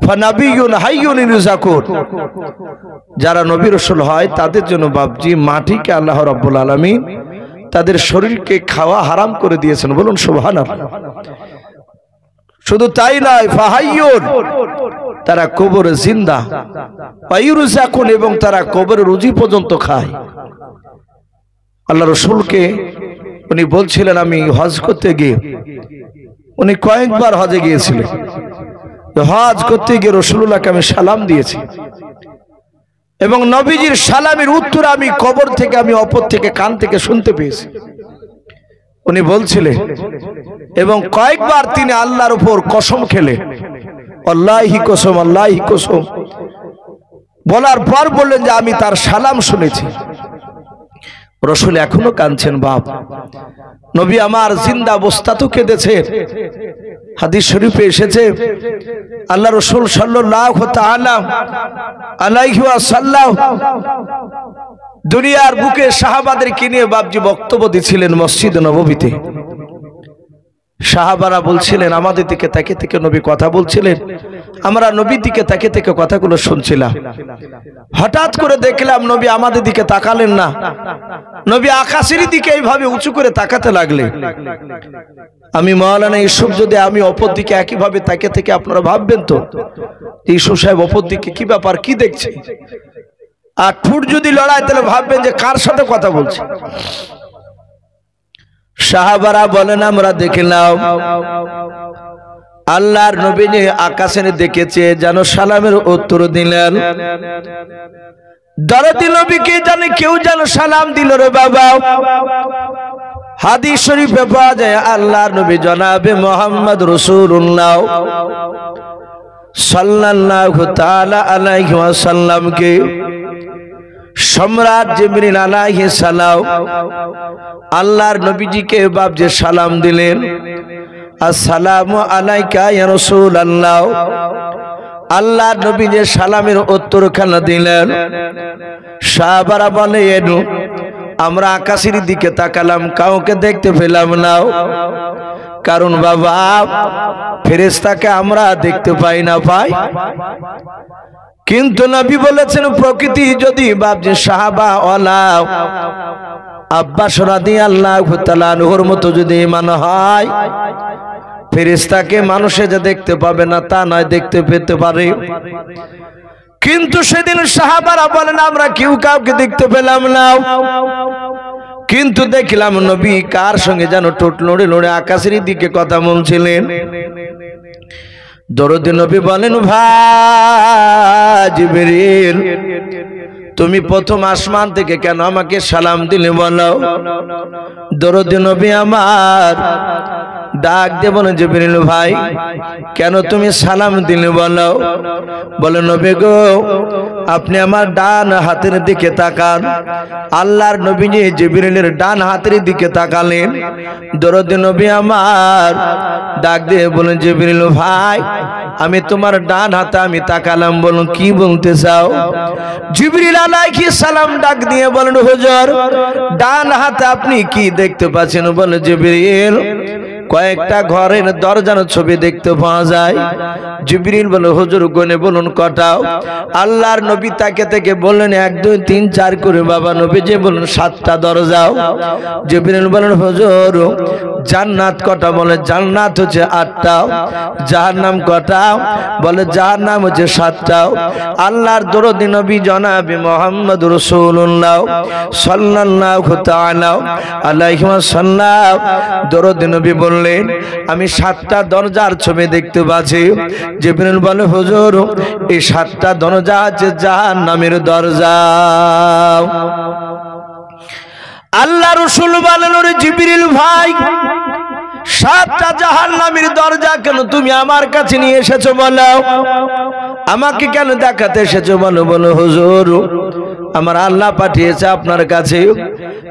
ফানাবিয়ুন হাইয়ুন ইরযাকুন। যারা নবী রাসূল হয় তাদের জন্য বাপজি মাটিকে আল্লাহ রাব্বুল আলামিন তাদের শরীরকে খাওয়া হারাম করে দিয়েছেন। বলুন সুবহানাল্লাহ। শুধু তাই নয় ফাহাইয়ুন তারা কবরে জিন্দা ওয়ায়ুরযাকুন এবং তারা কবরে রুজি পর্যন্ত খায়। আল্লাহ রাসূলকে উনি বলছিলেন আমি হজ করতে গিয়ে উনি কয়েকবার হজে গিয়েছিলেন। হজ করতে গিয়ে রাসূলুল্লাহকে আমি সালাম দিয়েছি এবং নবীজির সালামের উত্তর আমি কবর থেকে আমি অপর থেকে কান থেকে শুনতে পেয়েছি। উনি বলছিলেন এবং কয়েকবার তিনি আল্লাহর উপর কসম খেলেন আল্লাহি কসম আল্লাহি কসম বলার পর বললেন যে আমি তার সালাম শুনেছি। রাসূল এখনো কাঁদছেন। বাপ নবী আমার জিন্দা অবস্থাতেও কেঁদেছেন। হাদিস শরীফে এসেছে আল্লাহ রাসূল সাল্লাল্লাহু তাআলা আলাইহি ওয়াসাল্লাম দুনিয়ার বুকে সাহাবাদেরকে নিয়ে বাপজি বক্তব্য দিছিলেন মসজিদে নববীতে। সাহাবারা বলছিলেন আমাদের দিকে তাকে থেকে নবী কথা বলছিলেন। আমরা নবীর দিকে তাকে থেকে কথাগুলো শুনছিলাম। হঠাৎ করে দেখলাম নবী আমাদের দিকে তাকালেন না। নবী আকাশের দিকে এইভাবে উঁচু করে তাকাতে লাগলেন। আমি মাওলানা ইউসুফ যদি আমি অপর দিকে একইভাবে তাকে থেকে আপনারা ভাববেন তো ইউসুফ সাহেব অপর দিকে কি ব্যাপার কি দেখছে। আর ঠুট যদি লড়াই তাহলে ভাববেন যে কার সাথে কথা বলছে। সাহাবারা বলেন আমরা দেখলাম আল্লাহর নবী যে আকাশে দেখেছে যেন সালামের উত্তর দিলেন। দরদি নবীকে জানে কেউ যেন সালাম দিল রে বাবা। হাদিস শরীফে পাওয়া যায় আল্লাহর নবী জনাবে মুহাম্মদ রাসূলুল্লাহ সাল্লাল্লাহু তাআলা আলাইহি ওয়াসাল্লামকে সম্রাট জিবরিল আলাইহিস সালাম আল্লাহর নবীজিকে বাপ যে সালাম দিলেন, আসসালামু আলাইকা ইয়া রাসূলুল্লাহ। আল্লাহর নবী যে সালামের উত্তরখানা দিলেন, সাহাবারা বলেন আমরা আকাশের দিকে তাকালাম, কাউকে দেখতে পেলাম না। কারণ বাবা ফেরেশতাকে আমরা দেখতে পাই না পাই, কিন্তু নবী বলেছেন প্রকৃতি যদি বাপ যে সাহাবা ওয়ালা আব্বাস রাদিয়াল্লাহু তাআলা আনহুর মতো যদি ঈমান হয়, ফেরেশতাকে মানুষে যে দেখতে পাবে না তা নয়, দেখতে পেতে পারে। কিন্তু সেদিন সাহাবারা বলেন আমরা কেউ কাউকে দেখতে পেলাম না, কিন্তু দেখলাম নবী কার সঙ্গে যেন ঠোঁট নড়ে নড়ে আকাশের দিকে কথা বলছিলেন। দরদী নবী বলেন ভাই জিবরিল, তুমি প্রথম আসমান থেকে কেন আমাকে সালাম দিলে বলো? দরদী নবী আমার ডাক দিয়ে বলেন জিবরিল ভাই কেন তুমি সালাম দিলে বলো? বলে নবী গো আপনি আমার ডান হাতের দিকে তাকান। আল্লাহর নবী জিবরিলের ডান হাতের দিকে তাকালেন। দরদী নবী আমার ডাক দিয়ে বলেন জিবরিল ভাই আমি তোমার ডান হাতে আমি তাকালাম, বলুন কি বলতে চাও? জিবরিল আলাইহিস সালাম ডাক দিয়ে বলেন হুজুর ডান হাতে আপনি কি দেখতে পাচ্ছেন? বলে জিবরিল কয়েকটা ঘরের দরজার ছবি দেখতে পাওয়া যায়। জিবরিল বলে হুজুর গনে বলুন কটাও? আল্লাহর নবী তাকে থেকে বললেন 1 2 3 4 করে। বাবা নবী যে বলুন 7টা দরজাও। জিবরিল বলেন হুজুর জান্নাত কটা? বলে জান্নাত হচ্ছে 8টা। জাহান্নাম কটা? বলে জাহান্নাম হচ্ছে 7টাও। আল্লাহর দরদী নবী জনাবে মুহাম্মদ রাসূলুল্লাহ সাল্লাল্লাহু তাআলা আলাইহি ওয়াসাল্লাম দরদী নবী বললেন আমি 7টা দরজার ছবি দেখতে পাচ্ছি। জিবরিল বলে হুজুর এই 7টা দরজা আছে জাহান্নামের দরজা। আল্লাহ রাসূল বলেন ওরে জিবরিল ভাই 7টা জাহান্নামের দরজা কেন তুমি আমার কাছে নিয়ে এসেছো বলো? আমাকে কেন দেখাতে এসেছো বলো? বলো হুজুর আমার আল্লাহ পাঠিয়েছে আপনার কাছে।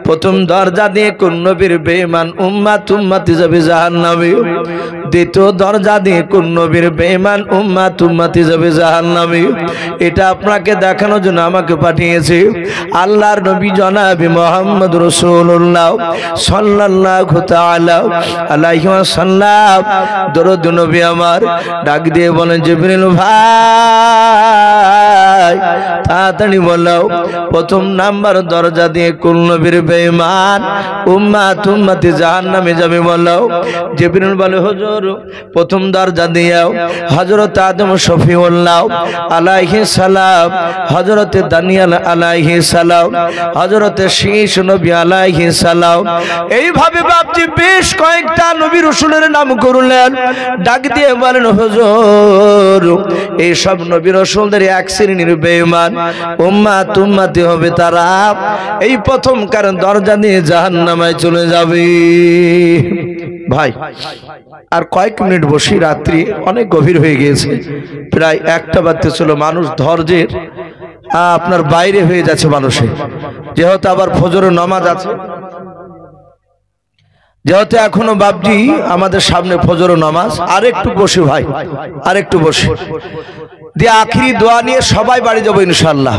প্রথম দরজা দিয়ে কোন নবীর বেঈমান উম্মত উম্মতি যাবে জাহান্নামে। দ্বিতীয় দরজা দিয়ে কোন নবীর বেঈমান উম্মত উম্মতি যাবে জাহান্নামে। এটা আপনাকে দেখানোর জন্য আমাকে পাঠিয়েছে আল্লাহর নবী জনাবে মুহাম্মদ রাসূলুল্লাহ সাল্লাল্লাহু তাআলা আলাইহি ওয়াসাল্লাম। দরুদ নবী আমার ডাক দিয়ে বলেন জিবরিল ভাই তাড়াতাড়ি বলো প্রথম নাম্বার দরজা দিয়ে কোন নবীর বেঈমান উম্মত উম্মতি জাহান্নামে যাবে বলো? জিবরিল বলে হুজুর প্রথম দরজা দিয়েও হযরত আদম শফিউল্লাহ আলাইহিস সালাম, হযরত দানিয়েল আলাইহিস সালাম, হযরত শীশ নবী আলাইহিস সালাম, এইভাবে বাপজি বেশ কয়েকটা নবী রাসূলের নাম করলেন। ডাক দিয়ে বলেন হুজুর এই সব নবী রাসূলদের এক শ্রেণীর বেঈমান উম্মত উম্মতি হবে তারা এই প্রথম কারণ দরজা দিয়ে জাহান্নামে চলে যাবে। ভাই আর কয়েক মিনিট বসি, রাত্রি অনেক গভীর হয়ে গিয়েছে, প্রায় 1টা বাজতে ছিল। মানুষ ধৈর্যের আপনার বাইরে হয়ে যাচ্ছে মানুষের, যেহেতু আবার ফজরের নামাজ আছে, যেহেতু এখনো বাপজি আমাদের সামনে ফজরের নামাজ। আরেকটু বসে ভাই, আরেকটু বসে দিয়ে আখিরি দোয়া নিয়ে সবাই বাড়ি যাবো ইনশাআল্লাহ।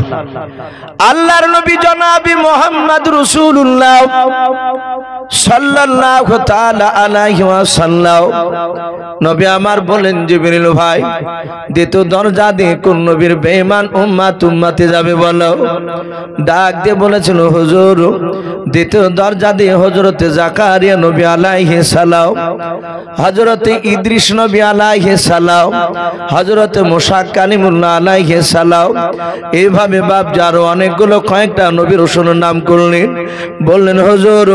আল্লাহর নবী জনাবে মুহাম্মদ রাসূলুল্লাহ সাল্লাল্লাহু তাআলা আলাইহি ওয়াসাল্লাম নবী আমার বলেন জিবরিল ভাই দ্বিতীয় দরজা দিয়ে কোন নবীর বেঈমান উম্মত উম্মতি যাবে বলো? ডাক দিয়ে বলেছিল হুজুর দ্বিতীয় দরজা দিয়ে হযরত জাকারিয়া নবী আলাইহিস সালাম, হযরত ইদ্রিস নবী আলাইহিস সালাম, হযরত মুসা কালিমুল্লাহ আলাইহিস সালাম, এইভাবে বাপ যারো অনেকগুলো কয়েকটা নবী রাসূলের নাম করলেন। বললেন হুজুর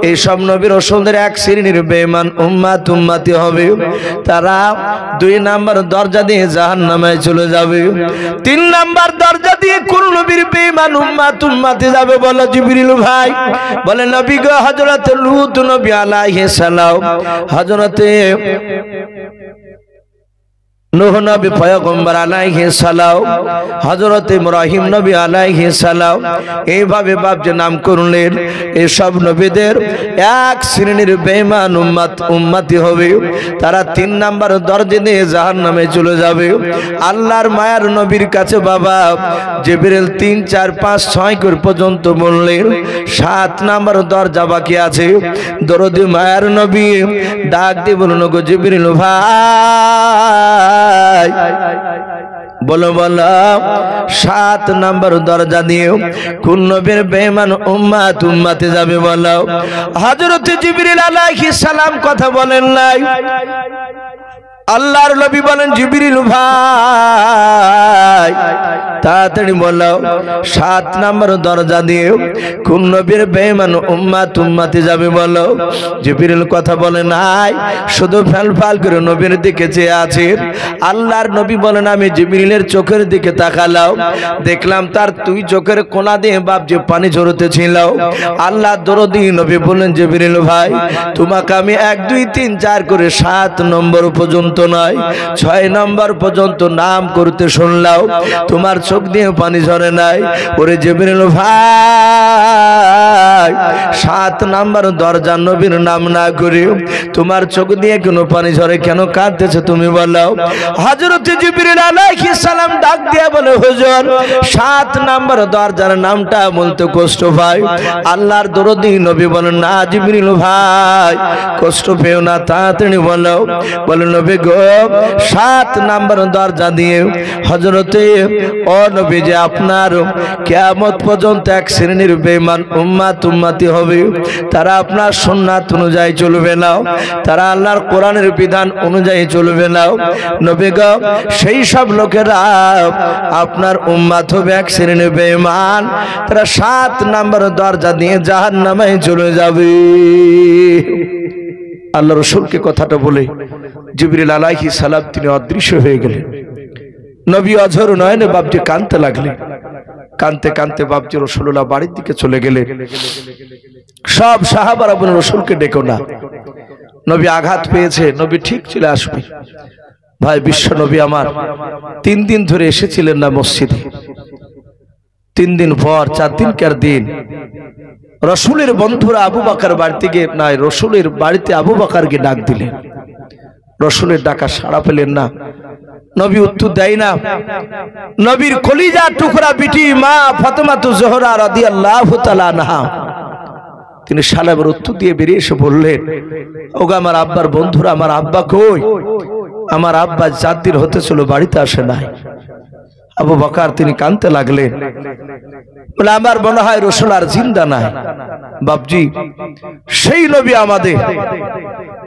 এই সব নবী রাসূলদের এক শ্রেণীর বেঈমান উম্মত উম্মতি হবে, তারা 2 নাম্বার দরজা দিয়ে জাহান্নামে চলে যাবে। 3 নাম্বার দরজা দিয়ে কোন নবীর বেঈমান উম্মত উম্মতি যাবে বলো জিবরিল ভাই? বলে নবী গো হযরত লূত নবী আলাইহিস সালাম, হযরত নূহ নবী পয়গম্বর আলাইহিস সালাম, হযরত ইব্রাহিম নবী আলাইহিস সালাম, এইভাবে বাপজি নাম করলেন। এই সব নবীদের এক শ্রেণীর বেঈমান উম্মতি হবে, তারা 3 নাম্বার দরজা দিয়ে জাহান্নামে চলে যাবে। আল্লাহর মায়ার নবীর কাছে বাবা জিবরিল 3 4 5 6 করে পর্যন্ত বললেন, 7 নাম্বার দরজা বাকি আছে। দরদি মায়ার নবী ডাক দিয়ে বললেন, গো জিবরিল ভাই বলো বলো 7 নাম্বার দরজা দিয়ে কোন নবীর বেঈমান উম্মতে যাবে বলো। হযরত জিবরিল আলাইহিস সালাম কথা বলেন নাই। আল্লাহর নবী বলেন, জিবরিল ভাই তাড়াতাড়ি বলো 7 নাম্বার দরজা দিয়ে কোন নবীর বেঈমান উম্মতে যাবে বলো। জিবরিল কথা বলে নাই, শুধু ফাল করে নবীর দিকে চেয়ে আছে। আল্লাহর নবী বলেন, আমি জিবরিলের চোখের দিকে তাকালাম, দেখলাম তার 2 চোখের কোনা দিয়ে বাপজি পানি ঝরতেছিল। আল্লাহ দরদি নবী বলেন, জিবরিল ভাই তোমাকে আমি 1 2 3 4 করে 7 নম্বর পর্যন্ত নয় 6 নম্বর পর্যন্ত নাম করতে শুনলাম, তোমার চোখ দিয়ে পানি ঝরে নাই। ওরে জিবরিল ভাই 7 নম্বর দরজা নবীর নাম না করে তোমার চোখ দিয়ে কেন পানি ঝরে, কেন কাঁদতেছে তুমি বলো। হযরত জিবরিল আলাইহিস সালাম ডাক দিয়ে বলে, হুজুর 7 নম্বর দরজার নামটা বলতে কষ্ট পাই। আল্লাহর দরদি নবী বলেন, না জিবরিল ভাই কষ্ট পেও না, তাড়াতাড়ি বলো। বলে নবী গো 7 নাম্বার দরজা দিয়ে হযরতে ও নবী যে আপনার কিয়ামত পর্যন্ত এক শ্রেণীর বেঈমান উম্মতি হবে, তারা আপনার সুন্নাত অনুযায়ী চলবে না, তারা আল্লাহর কোরআনের বিধান অনুযায়ী চলবে না। নবী গো সেই সব লোকেরা আপনার উম্মত হবে এক শ্রেণীর বেঈমান, তারা 7 নাম্বার দরজা দিয়ে জাহান্নামে চলে যাবে। আল্লাহ রাসূলকে কথাটা বলে জিবরিল আলাইহিস সালাম তিনি অদৃশ্য হয়ে গেলেন। নবী অঝর নয়নে বাপজি কাঁদতে লাগলেন। কাঁদতে কাঁদতে বাপজি রাসূলুল্লাহ বাড়ির দিকে চলে গেলেন। সব সাহাবারা বলেন, রাসূলকে ডেকো না, নবী আঘাত পেয়েছে, নবী ঠিক চলে আসবে। ভাই বিশ্ব নবী আমার 3 দিন ধরে এসেছিলেন না মসজিদে। 3 দিন পর 4 দিনকার দিন রাসূলের বন্ধুরা আবু বকর বাড়িতে গিয়ে নাই, রাসূলের বাড়িতে আবু বকরকে ডাক দিলেন। রাসূলের ডাকা সাড়া পেলেন না, নবী উত্তর দেয় না। নবীর কলিজার টুকরা বিটি মা ফাতেমা জোহরা রাদিয়াল্লাহু তাআলা আনহা তিনি সালামের উত্তর দিয়ে বেরিয়ে এসে বললেন, ওগো আমার আব্বার বন্ধুরা, আমার আব্বা কই? আমার আব্বা 4 দিন হতে ছিল বাড়িতে আসে নাই। আবু বকর তিনি কাঁদতে লাগলেন, বলে আমার মনে হয় রাসূল আর জিন্দা নাই। বাপজি সেই নবী আমাদের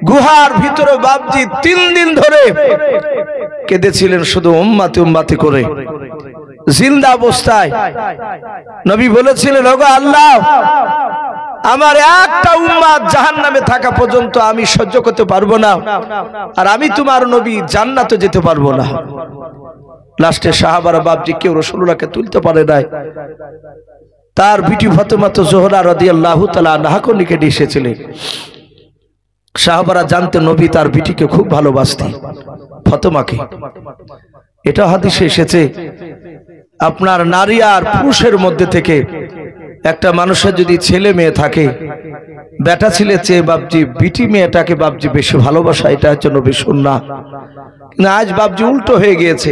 গুহার ভিতরে বাপজি 3 দিন ধরে কেঁদেছিলেন, শুধু উম্মতি করে জিন্দা অবস্থায়। নবী বলেছিলেন, ওগো আল্লাহ আমার একটা উম্মত জাহান্নামে থাকা পর্যন্ত আমি সহ্য করতে পারবো না, আর আমি তোমার নবী জান্নাতে যেতে পারবো না। লাস্টে সাহাবারা বাপজি কেউ রাসূলুল্লাহকে তুলতে পারে নাই। তার বিটি ফাতেমা জোহরা রাদিয়াল্লাহু তাআলা আনহাকে নিকটে এসেছিলেন। সাহাবারা জানতেন নবী তার বিটিকে খুব ভালোবাসতেন, ফাতেমাকে। এটা হাদিসে এসেছে, আপনার নারী আর পুরুষের মধ্যে থেকে একটা মানুষের যদি ছেলে মেয়ে থাকে, বেটা ছেলে চেয়ে বাপজি বিটি মেয়েটাকে বাপজি বেশি ভালোবাসা, এটা হচ্ছে নবী সুন্নাহ। কিন্তু আজ বাপজি উল্টো হয়ে গিয়েছে।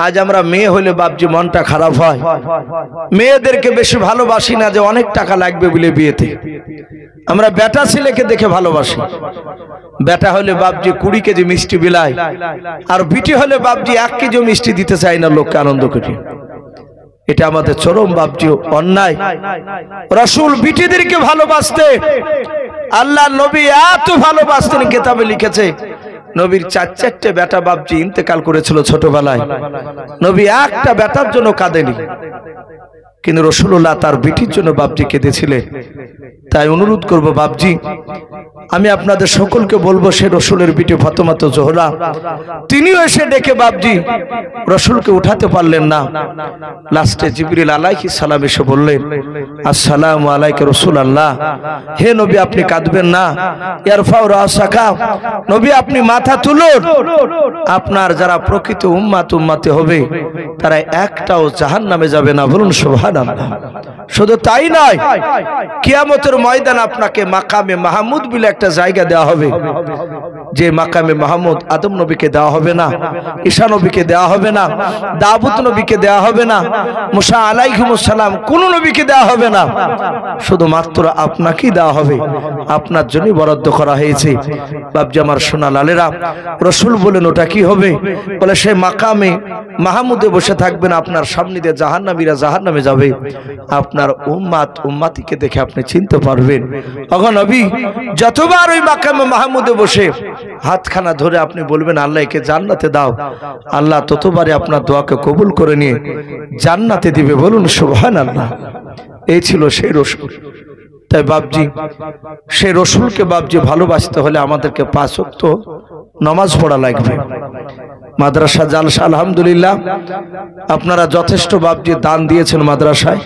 আজ আমরা মেয়ে হলে বাপজি মনটা খারাপ হয়, মেয়েদেরকে বেশি ভালোবাসি না, যে অনেক টাকা লাগবে বলে বিয়েতে। আমরা বেটা ছেলেকে দেখে ভালোবাসি। বেটা হলে বাপজি 20 কেজি মিষ্টি বিলায়, আর বিটি হলে বাপজি 1 কেজি মিষ্টি দিতে চাই না লোককে আনন্দ করে। এটা আমাদের চরম বাপজি অন্যায়। রাসূল বিটিদেরকে ভালোবাসতে, আল্লাহ নবী এত ভালোবাসতেন, কিতাবে লিখেছে নবীর 4-4টে বেটা বাপজি ইন্তেকাল করেছিল ছোটবেলায়। নবী একটা বেটার জন্য কাঁদেনি, কিন্তু রাসূলুল্লাহ তার বিটির জন্য বাপজি কেঁদেছিলেন। তাই অনুরোধ করব বাপজি, আমি আপনাদের সকলকে বলবো সে রসুলের বিটি ফাতেমা জোহরা তিনিও এসে ডেকে বাপজি রসুলকে উঠাতে পারলেন না। লাস্টে জিবরিল আলাইহিস সালাম এসে বললেন, আসসালামু আলাইকা রাসূলুল্লাহ, হে নবী আপনি কাঁদবেন না। ইয়ারফাউ রাসাকা, নবী আপনি মাথা তুলুন। আপনার যারা প্রকৃত উম্মতে হবে তারা একটাও জাহান্নামে যাবে না, বলুন সুবহানাল্লাহ। শুধু তাই নয়, কিয়ামতের ময়দানে আপনাকে মাকামে মাহমুদ বলে একটা জায়গা দেওয়া হবে, যে মাকামে মাহমুদ আদম নবীকে দেওয়া হবে না, ঈসা নবীকে দেওয়া হবে না, দাউদ নবীকে দেওয়া হবে না, মুসা আলাইহিস সালাম কোন নবীকে দেওয়া হবে না, শুধুমাত্র আপনাকেই দেওয়া হবে। আপনার জন্যই বরাদ্দ করা হয়েছে। বাপজি আমার সোনা লালেরা, রসুল বলেন ওটা কি হবে? বলে সেই মাকামে মাহমুদে বসে থাকবেন, আপনার সামনে দিয়ে জাহান্নামীরা জাহান্নামে যাবে, আপনার উম্মতিকে দেখে আপনি চিনতে পারবেন। ওগো নবী, যতবার ওই মাকামে মাহমুদে বসে হাতখানা ধরে আপনি বলবেন আল্লাহ একে জান্নাতে দাও, আল্লাহ ততবারে আপনার দোয়াকে কবুল করে নিয়ে জান্নাতে দিবে, বলুন সুবহানাল্লাহ। এই ছিল সেই রসুল। তাই বাপজি সেই রসুলকে বাপজি ভালোবাসতে হলে আমাদেরকে 5 ওয়াক্ত নামাজ পড়া লাগবে। মাদ্রাসা জালসা আলহামদুলিল্লাহ আপনারা যথেষ্ট বাপজি দান দিয়েছেন মাদ্রাসায়।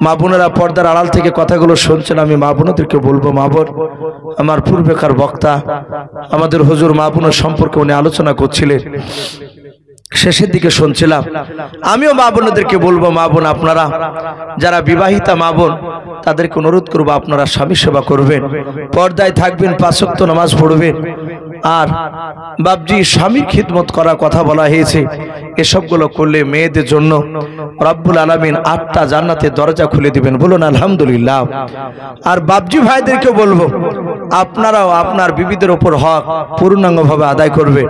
মা বোনেরা পর্দার আড়াল থেকে কথাগুলো শুনছেন, আমি মা বোনদেরকে বলবো, মা বোন আমার পূর্বেকার বক্তা আমাদের হুজুর মা বোনের সম্পর্কে উনি আলোচনা করছিলেন, শেষের দিকে শুনছিলাম। আমিও মা বোনদেরকে বলবো, মা বোন আপনারা যারা বিবাহিতা মা বোন তাদেরকে অনুরোধ করবো আপনারা স্বামী সেবা করবেন, পর্দায় থাকবেন, 5 ওয়াক্ত নামাজ পড়বেন। আর বাপজি স্বামীর খিদমত করার কথা বলা হয়েছে, এসবগুলো করলে মেয়েদের জন্য রব্বুল আলামিন 8টা জান্নাতের দরজা খুলে দিবেন, বলুন আলহামদুলিল্লাহ। আর বাপজি ভাইদেরকে বলবো আপনারাও আপনার বিবিদের উপর হক পূর্ণাঙ্গভাবে আদায় করবেন,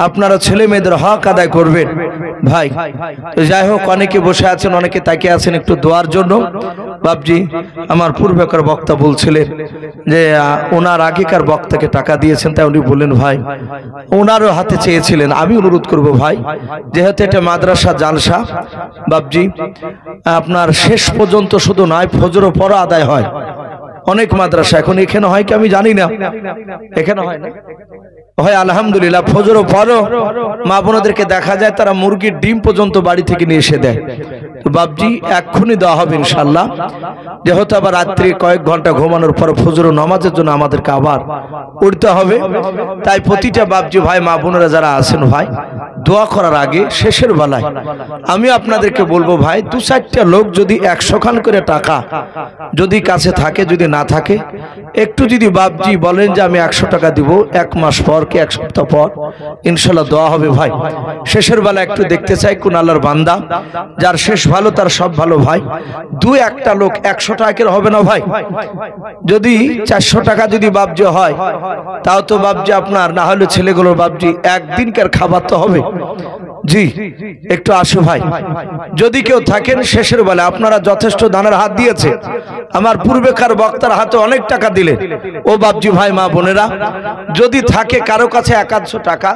আপনারা ছেলে মেয়েদের হক আদায় করবেন। ভাই যাই হোক, অনেকে বসে আছেন, অনেকে তাকিয়ে আছেন একটু দোয়ার জন্য। বাপজি আমার পূর্বেকার বক্তা বলছিলেন যে ওনার আগেকার বক্তাকে টাকা দিয়েছেন, তাই উনি বললেন ভাই ওনারও হাতে চেয়েছিলেন। আমি অনুরোধ করব ভাই, যেহেতু এটা মাদ্রাসা জালসা বাপজি আপনার শেষ পর্যন্ত শুধু নয়, ফজরও পর আদায় হয় অনেক মাদ্রাসা। এখন এখানে হয় কি আমি জানি না, এখানে হয় না, হয় আলহামদুলিল্লাহ। ফজরও পরও মা বোনদেরকে দেখা যায় তারা মুরগির ডিম পর্যন্ত বাড়ি থেকে নিয়ে এসে দেয়। তো বাপজি এক্ষুনি দেওয়া হবে ইনশাল্লাহ। যেহেতু আবার রাত্রি কয়েক ঘন্টা ঘুমানোর পর ফজর নামাজের জন্য আমাদেরকে আবার উঠতে হবে, তাই প্রতিটা বাপজি ভাই মা বোনেরা যারা আছেন ভাই দোয়া করার আগে শেষের বেলায় আমি আপনাদেরকে বলবো ভাই 2-4টা লোক যদি 100 খান করে টাকা যদি কাছে থাকে, যদি না থাকে একটু যদি বাপজি বলেন যে আমি 100 টাকা দিব, 1 মাস পর কি 1 সপ্তাহ পর ইনশাল্লাহ দোয়া হবে। ভাই শেষের বেলা একটু দেখতে চাই কোন আল্লাহর বান্দা যার শেষ ভালো তার সব ভালো। ভাই 2-1টা লোক 100 টাকার হবে না ভাই, যদি 400 টাকা যদি বাপজি হয় তাও তো বাপজি আপনার না হলে ছেলেগুলোর বাপজি একদিনকার খাবার তো হবে। জি একটু আসো ভাই, যদি কেউ থাকেন শেষের বেলা আপনারা যথেষ্ট দানের হাত দিয়েছে, আমার পূর্বেকার বক্তার হাতে অনেক টাকা দিলেন, ও বাপজি ভাই মা বোনেরা যদি থাকে কারো কাছে 100 টাকা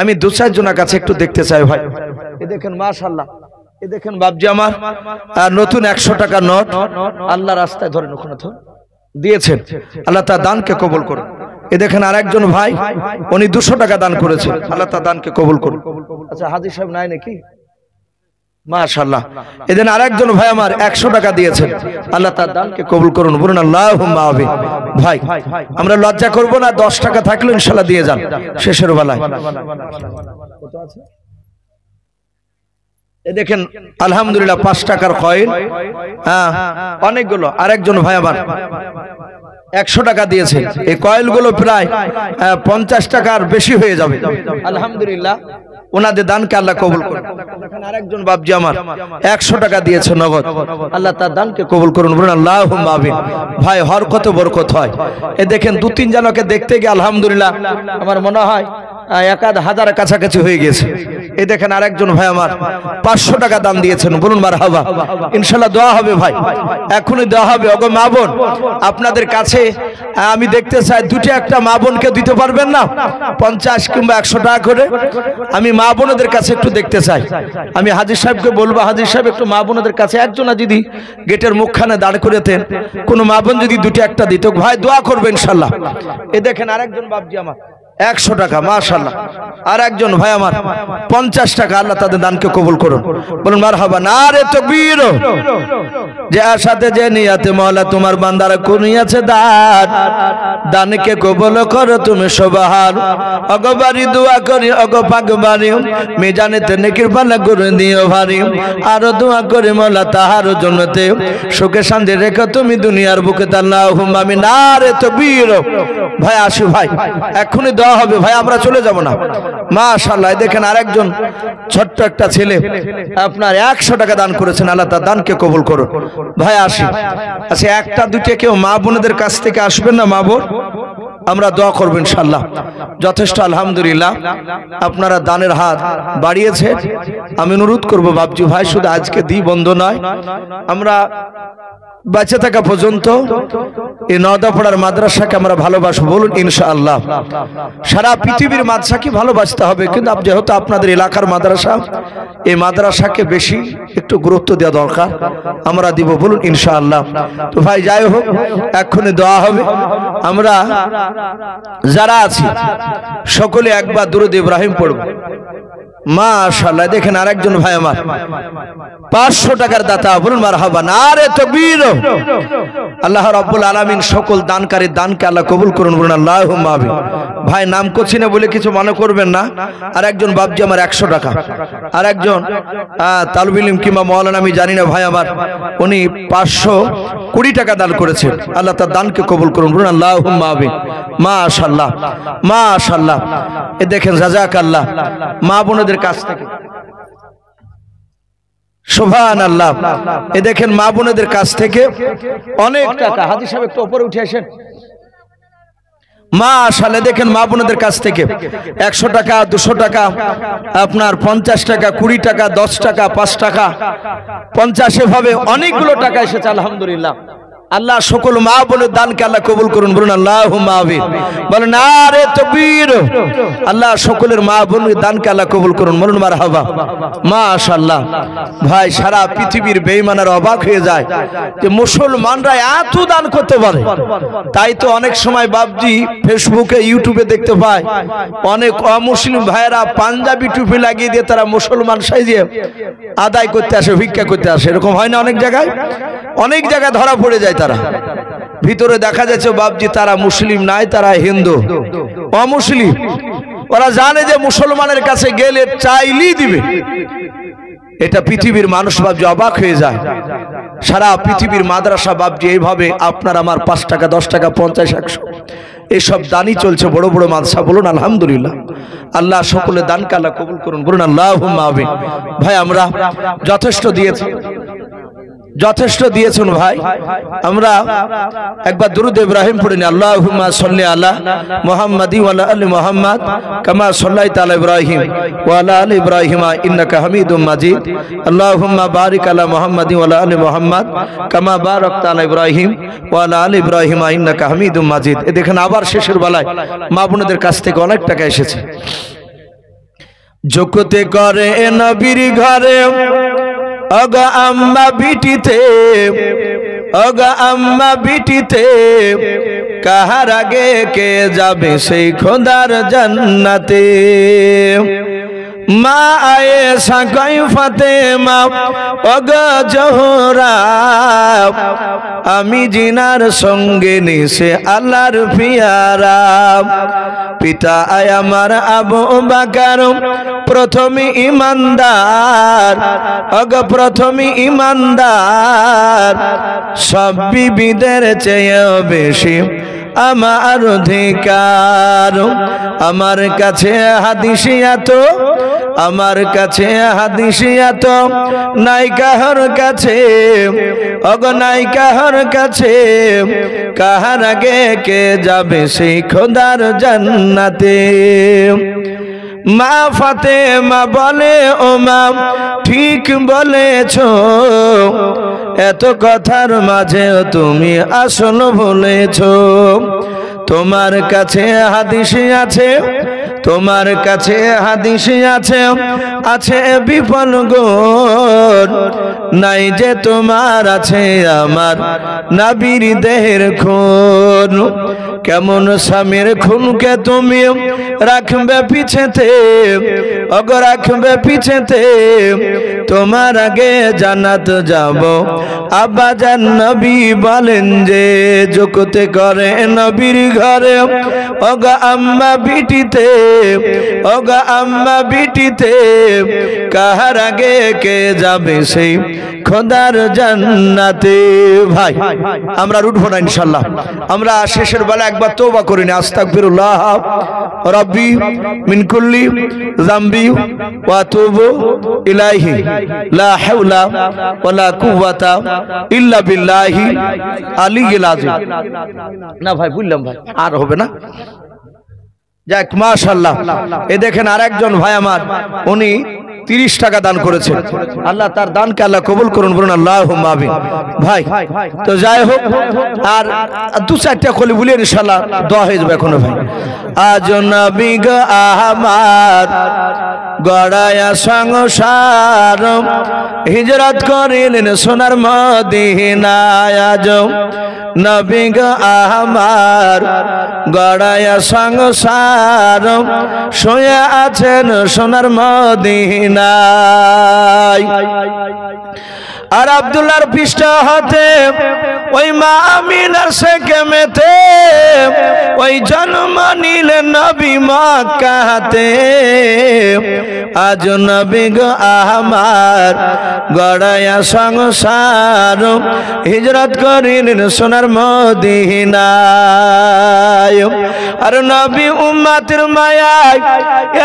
আমি 2-4 জনের কাছে একটু দেখতে চাই ভাই। এই দেখেন মাশাআল্লাহ, এই দেখেন বাপজি আমার নতুন 100 টাকার নোট আল্লাহ রাস্তায় ধরেন ওখানে তো দিয়েছেন, আল্লাহ তার দানকে কবুল করুন। এ দেখেন আরেকজন ভাই উনি 200 টাকা দান করেছেন, আল্লাহ তার দানকে কবুল করুন। আচ্ছা হাজী সাহেব নাই নাকি? মাশাআল্লাহ। এদিন আরেকজন ভাই আমার 100 টাকা দিয়েছেন, আল্লাহ তার দানকে কবুল করুন, বলুন আল্লাহুম্মা আমিন। ভাই আমরা লজ্জা করব না, 10 টাকা থাকলে ইনশাআল্লাহ দিয়ে যান শেষের বেলায়। কত আছে? এ দেখেন আলহামদুলিল্লাহ 5 টাকার কয়েন, হ্যাঁ অনেকগুলো। আরেকজন ভাই আমার 100 টাকা দিয়েছেন, এই কয়েলগুলো প্রায় 50 টাকার বেশি হয়ে যাবে। আলহামদুলিল্লাহ ওনাদের দানকে আল্লাহ কবুল করুন। আরেকজন বাপজি আমার 100 টাকা দিয়েছে নগদ, আল্লাহ তার দানকে কবুল করুন, বলুন আল্লাহুম্মা আমিন। ভাই হরকত বরকত হয়। এ দেখেন 2-3 জনকে দেখতে গিয়ে আলহামদুলিল্লাহ আমার মনে হয় 1,000 কাছাকাছি হয়ে গেছে। এই দেখেন আরেকজন ভাই আমার 500 টাকা দান দিয়েছেন, বলুন মারহাবা। ইনশাআল্লাহ দোয়া হবে ভাই, এখনই দেওয়া হবে। ওগো মা বোন, আপনাদের কাছে আমি দেখতে চাই দুটো একটা মা বোনকে দিতে পারবেন না 50 কিংবা 100 টাকা করে? আমি মা বোনদের কাছে একটু দেখতে চাই। আমি হাজী সাহেবকে বলবো, হাজী সাহেব একটু মা বোনদের কাছে একজনা যদি গেটের মুখখানে দাঁড় করেতেন, কোন মা বোন যদি দুটো একটা দিত, ভাই দোয়া করবে ইনশাআল্লাহ। এই দেখেন আরেকজন বাপজি আমার 100 টাকা, মাশাআল্লাহ। আর একজন ভাই আমার 50 টাকা, আল্লাহ তাদের দানকে কবুল করুন, বলুন মারহাবা। নারে তাকবীর। যে আশাতে যে নিয়াতে মাওলা তোমার বান্দারা করিয়াছে দান, দানকে কবুল করো তুমি সুবহান। অগবারি দোয়া করি অগ পাকবারি, মিজানেতে নেকির পাল্লা করে দিও ভারী। আর দোয়া করি মাওলা তাহার জন্নতে সুখে শান্তি রেখো তুমি দুনিয়ার বুকে, আল্লাহুম্মা আমিন। নারে তাকবীর। ভাই আসি ভাই, এখনই দেওয়া হবে ভাই, আমরা চলে যাব না। মাশাআল্লাহ। দেখেন আরেকজন ছোট্ট একটা ছেলে আপনার 100 টাকা দান করেছেন, আল্লাহ তার দানকে কবুল করুন। ভাই আসি। আচ্ছা একটা দুটো কেউ মা বোনদের কাছ থেকে আসবেন না? মা বোন আমরা দোয়া করব ইনশাআল্লাহ। যথেষ্ট আলহামদুলিল্লাহ, আপনারা দানের হাত বাড়িয়েছে। আমি অনুরোধ করব বাবজি ভাই, শুধু আজকে দি বন্ধ নয়, আমরা বেঁচে থাকা পর্যন্ত এই নওদাপাড়ার মাদ্রাসাকে আমরা ভালোবাসবো, বলুন ইনশাআল্লাহ। সারা পৃথিবীর মাদ্রাসাকে ভালোবাসতে হবে, কিন্তু যেহেতু আপনাদের এলাকার মাদ্রাসা, এই মাদ্রাসাকে বেশি একটু গুরুত্ব দেওয়া দরকার, আমরা দিব, বলুন ইনশাআল্লাহ। তো ভাই যাই হোক, এক্ষুনি দেওয়া হবে। আমরা যারা আছি সকলে একবার দুরূদ ইব্রাহিম পড়ব। মাশাআল্লাহ। দেখেন আরেকজন ভাই আমার 500 টাকার দাতা, বলুন মারহাবা। নারে তাকবীর। আল্লাহ রাব্বুল আলামিন সকল দানকারীর দানকে আল্লাহ কবুল করুন, বলুন আল্লাহুম্মা আমিন। ভাই নাম করছি না বলে কিছু মনে করবেন না। আরেকজন বাবজি আমার 100 টাকা, আরেকজন তালবুল ইলম কিংবা মাওলানা আমি জানি না ভাই আমার, উনি 520 টাকা দান করেছেন, আল্লাহ তার দানকে কবুল করুন, বলুন আল্লাহুম্মা আমিন। মাশাআল্লাহ মাশাআল্লাহ। এই দেখেন জাযাকাল্লাহ মা বোনদের কাছ থেকে, সুবহানাল্লাহ। এই দেখেন মা বোনদের কাছ থেকে অনেক টাকা। হাজী সাহেব একটু উপরে উঠে আসেন। মাশাআল্লাহ। দেখেন মা বোনদের কাছ থেকে 100 টাকা, 200 টাকা, আপনার 50 টাকা, 20 টাকা, 10 টাকা, 5 টাকা, 50, এভাবে অনেকগুলো টাকা এসেছে আলহামদুলিল্লাহ। আল্লাহ সকল মা বোনের দানকে আল্লাহ কবুল করুন, বলুন আল্লাহুম্মা আমিন। বলেন নারে তাকবীর। আল্লাহ সকলের মা বোনের দানকে আল্লাহ কবুল করুন, বলুন মারহাবা। মাশাআল্লাহ। ভাই সারা পৃথিবীর বেঈমানরা অবাক হয়ে যায় যে মুসলমানরা এত দান করতে পারে। তাই তো অনেক সময় বাবজি ফেসবুকে ইউটিউবে দেখতে পায় অনেক অমুসলিম ভাইয়েরা পাঞ্জাবি টুপি লাগিয়ে দিয়ে তারা মুসলমান সাইজে আদায় করতে আসে, ভিক্ষা করতে আসে। এরকম হয় না অনেক জায়গায়? অনেক জায়গায় ধরা পড়ে যায় তারা। ভিতরে দেখা যাচ্ছে বাবজি তারা মুসলিম নাই, তারা হিন্দু, অমুসলিম। ওরা জানে যে মুসলমানের কাছে গেলে চাইলেই দিবে। এটা পৃথিবীর মানুষ বাবজি অবাক হয়ে যায়। সারা পৃথিবীর মাদ্রাসা বাবজি এইভাবে আপনার আমার 5 টাকা, 10 টাকা, 50, 100 এসব দানই চলছে, বড় বড় মাদ্রাসা, বলুন আলহামদুলিল্লাহ। আল্লাহ সকলে দানকে আল্লাহ কবুল করুন, বলুন আল্লাহুম্মা আমিন। ভাই আমরা যথেষ্ট দিয়েছি, যথেষ্ট দিয়েছেন ভাই। আমরা একবার দুরূদ ইব্রাহিম পড়ে নি। আল্লাহুম্মা সাল্লি আলা মুহাম্মাদি ওয়া আলা আলি মুহাম্মাদ কামা সাল্লাইতা আলা ইব্রাহিম ওয়া আলা আলি ইব্রাহিম ইন্নাকা হামিদুম মাজিদ। আল্লাহুম্মা বারিক আলা মুহাম্মাদি ওয়া আলা আলি মুহাম্মাদ কামা বারাকতা আলা ইব্রাহিম ওয়া আলা আলি ইব্রাহিম ইন্নাকা হামিদুম মাজিদ। এই দেখেন আবার শেষের বেলায় মা বোনদের কাছ থেকে অনেক টাকা এসেছে। জগতে করে নবীর ঘরে অগা আম্মা বিটিতে, অগা আম্মা বিটিতে, কাহার আগে কে যাবে সেই খোদার জান্নাতে। মা আয়েশা কই ফাতেমা ওগো জোহরা, আমি জিনার সঙ্গে নিছে আল্লাহর পিয়ারা। পিতা আয় আমার আবু বকর প্রথম ইমানদার, ওগো প্রথম ইমানদার। সব বিবিদের চেয়ে বেশি আমার অধিকার। আমার কাছে হাদিসিয়াত, আমার কাছে হাদিসিয়াত নাই কাহার কাছে, ওগো নাই কাহার কাছে। কাহার আগে কে যাবে সেই খোদার জান্নাতে। মা ফাতেমা বলে ও মা ঠিক বলেছো, এত কথার মাঝেও তুমি আসল বলেছো। তোমার কাছে হাদিস আছে, তোমার কাছে হাদিস আছে, আছে বিফল গুণ, নাই যে তোমার আছে আমার নবীর দেহের খুন। কেমন স্বামীর খুনকে তুমি রাখবে পিছেতে, অগ রাখবে পিছেতে, তোমার আগে জান্নাত যাব। আব্বাজান নবী বলেন যে জগতে করে নবীর ঘরে, অগা আম্মা বিটিতে, অগা আম্মা বিটিতে, কাহার আগে কে যাবে সেই খোদার জান্নাতে। ভাই আমরা উঠবো না ইনশাআল্লাহ, আমরা শেষের বেলা একবার তওবা করিনি, আস্তাগফিরুল্লাহ রাব্বি মিন কুল্লি যামবি ওয়া আতুবু ইলাইহি লা হাওলা ওয়ালা কুওয়াতা ইল্লা বিল্লাহি আলিয়্যিল আযীম। না ভাই বললাম ভাই আর হবে না, যাক মাশাআল্লাহ। এই দেখেন আরেকজন ভাই আমার, উনি 30 টাকা দান করেছেন, আল্লাহ তার দানকে আল্লাহ কবুল করুন, বলুন আল্লাহুম্মা আমিন। ভাই তো যাই হোক, আর 2-4টা খলি বলি ইনশাআল্লাহ দোয়া হয়ে যাবে এখনো। ভাই আজ নবী গো আমার গড়ায়া সংসার, হিজরত করিলেন সোনার মদিনায়। আজ নবী গো আমার গড়ায়া সংসার, শুয়ে আছেন সোনার মদিনায়। আর আব্দুল্লাহর পৃষ্ঠ হতে ওই মা আমিনার সেকেমেতে, ওই জন্ম নিলেন নবী মক্কাতে। আজ নবী গো আমার গড়ায়া সংসার, হিজরত করিলেন সোনার মদিনায়। আর নবী উম্মতের মায়ায়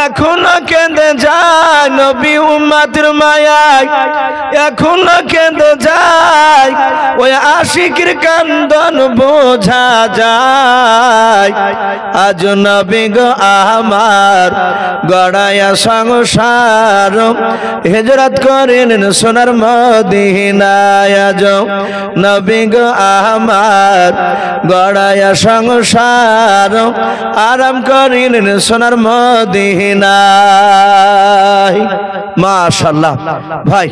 এখনো কেঁদে যায়, নবী উম্মতের মায়ায় এখনো কেঁদে যায়, ওই আশিকের কান্দন বোঝা যায়। আজ নবী গো আমার গড়ায়া সংসার, হিজরত করিলেন সোনার মদিনায়। আজ নবী গো আমার গড়ায়া সংসার, আরাম করিলেন সোনার মদিনায়। মাশাআল্লাহ। ভাই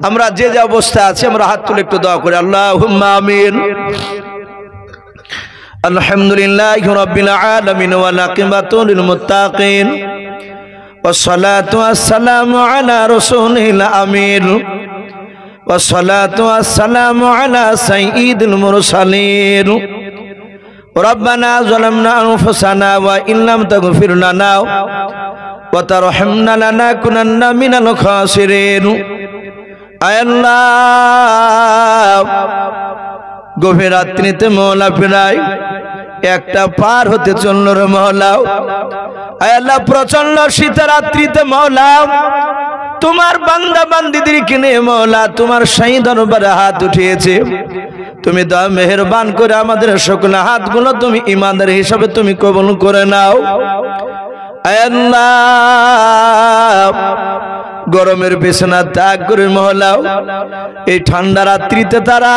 আমরা যে যে অবস্থা আছে আমরা হাত তুলে একটু দোয়া করি, আল্লাহুম্মা আমিন। আলহামদুলিল্লাহি রাব্বিল আলামিন ওয়াল আকিবাতু লিল মুত্তাকিন, ওয়াসসালাতু ওয়াসসালামু আলা রাসূলিল আমিন, ওয়াসসালাতু ওয়াসসালামু আলা সাইয়্যিদিল মুরসালিন। রব্বানা যালামনা আনফুসানা ওয়া ইল্লাম তাগফির লানা ওয়া তারহামনা লানাকুনান্না মিনাল খাসিরিন। আয় আল্লাহ, গভীর রাত্রিতে মওলা প্রায় একটা পার হতে চলল রে মওলা। আয় আল্লাহ, প্রচন্ড শীতের রাত্রিতে মওলা তোমার বান্দা বান্দীদেরকে নিয়ে মওলা তোমার শাহী দরবারে হাত উঠিয়েছে। তুমি দয়া মেহেরবান করে আমাদের সকল হাতগুলো তুমি ঈমানদার হিসাবে তুমি কবুল করে নাও। আয় আল্লাহ, গরমের বিছানা ত্যাগ করে মহলাও এই ঠান্ডা রাত্রিতে তারা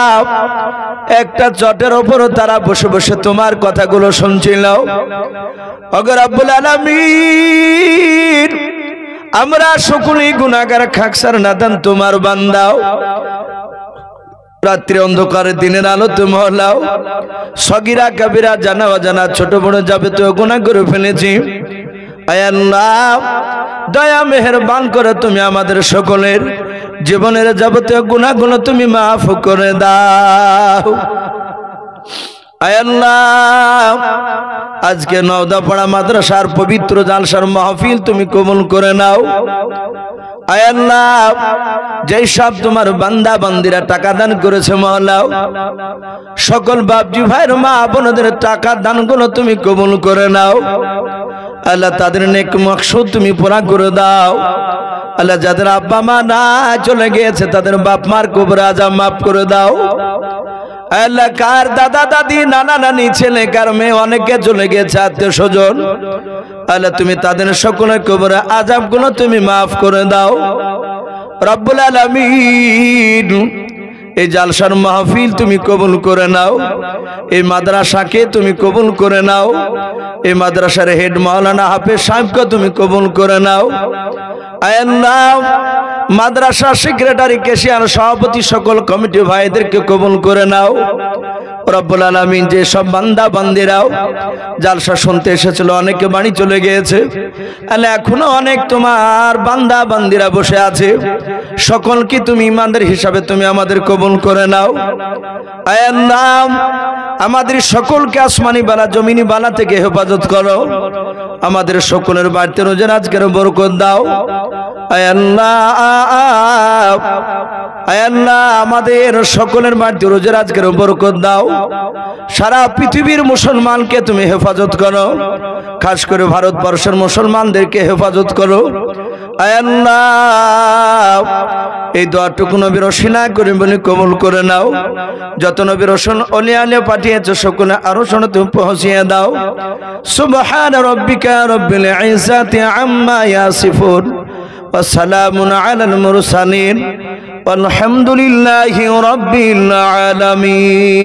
একটা চটের উপর তারা বসে বসে তোমার কথাগুলো শুনছিল। ওগো রব্বুল আলামিন, আমরা সকলেই গুনাহগার খাকসার নাদান তোমার বান্দাও। রাত্রি অন্ধকারে দিনের আলোতে মহলাও সগীরা কবিরা জানা অজানা ছোট বড় যাবতীয় গুনাহ করে ফেলেছি। আয় আল্লাহ, দয়া মেহেরবান করে তুমি আমাদের সকলের জীবনের যাবতীয় গুনাহগুলো তুমি মাফ করে দাও। আয় আল্লাহ, আজকে নওদাপাড়া মাদ্রাসার পবিত্র জালসার মাহফিল তুমি কবুল করে নাও। আয় আল্লাহ, যেই সব তোমার বান্দা বান্দিরা টাকা দান করেছে মওলাও, সকল বাপজি ভাইয়ের মা বোনদের টাকা দানগুলো তুমি কবুল করে নাও। আল্লাহ, তাদের নেক মাকসুদ তুমি পুরা করে দাও। আল্লাহ, যাদের আব্বা মা না চলে গিয়েছে তাদের বাপ মার কবর আযাব মাফ করে দাও। আল্লাহ কার দাদা দাদি নানা নানি ছেলে কার মেয়ে অনেকে চলে গেছে আত্মীয় স্বজন, আল্লাহ তুমি তাদের সকলের কবরে আযাবগুলো তুমি মাফ করে দাও রব্বুল আলামিন। এই জালসার মাহফিল তুমি কবুল করে নাও, এই মাদ্রাসাকে তুমি কবুল করে নাও, এই মাদ্রাসার হেড মাওলানা হাফেজ সাহেবকে তুমি কবুল করে নাও। আয় আল্লাহ মাদ্রাসা সেক্রেটারি কেশিয়ার সভাপতি সকল কমিটি ভাইদেরকে কবুল করে নাও রব্বুল আলামিন। যে সব বান্দা বান্দিরাও জালসা শুনতে এসেছিল অনেকে বাড়ি চলে গিয়েছে, আল্লাহ এখনো অনেক তোমার বান্দা বান্দিরা বসে আছে, সকলকে তুমি ইমানদার হিসাবে তুমি আমাদের কবুল করে নাও। আয় আল্লাহ আমাদের সকলকে আসমানি বালা জমিনি বালা থেকে হেফাজত করো, আমাদের সকলের বাড়িতে রোজা আজকের বরকত দাও। আয় আল্লাহ আয় আল্লাহ আমাদের সকলের বাড়িতে রোজা আজকের বরকত দাও। সারা পৃথিবীর মুসলমানকে তুমি হেফাজত করো, খাস করে ভারতবর্ষের মুসলমানদেরকে হেফাজত করো। আয় আল্লাহ এই দোয়াটুকু নবীর ওসিলা করে বলে কবুল করে নাও। যত নবীর রসুল ওলি আলে পাঠিয়েছে সকলে আরো শোনো তুমি পৌঁছিয়ে দাও। সুবহান রাব্বিকা রাব্বিল ইজ্জাতি আম্মা ইয়াসিফুন ওয়া সালামুন আলাল মুরসালিন ওয়ালহামদুলিল্লাহি রাব্বিল আলামিন।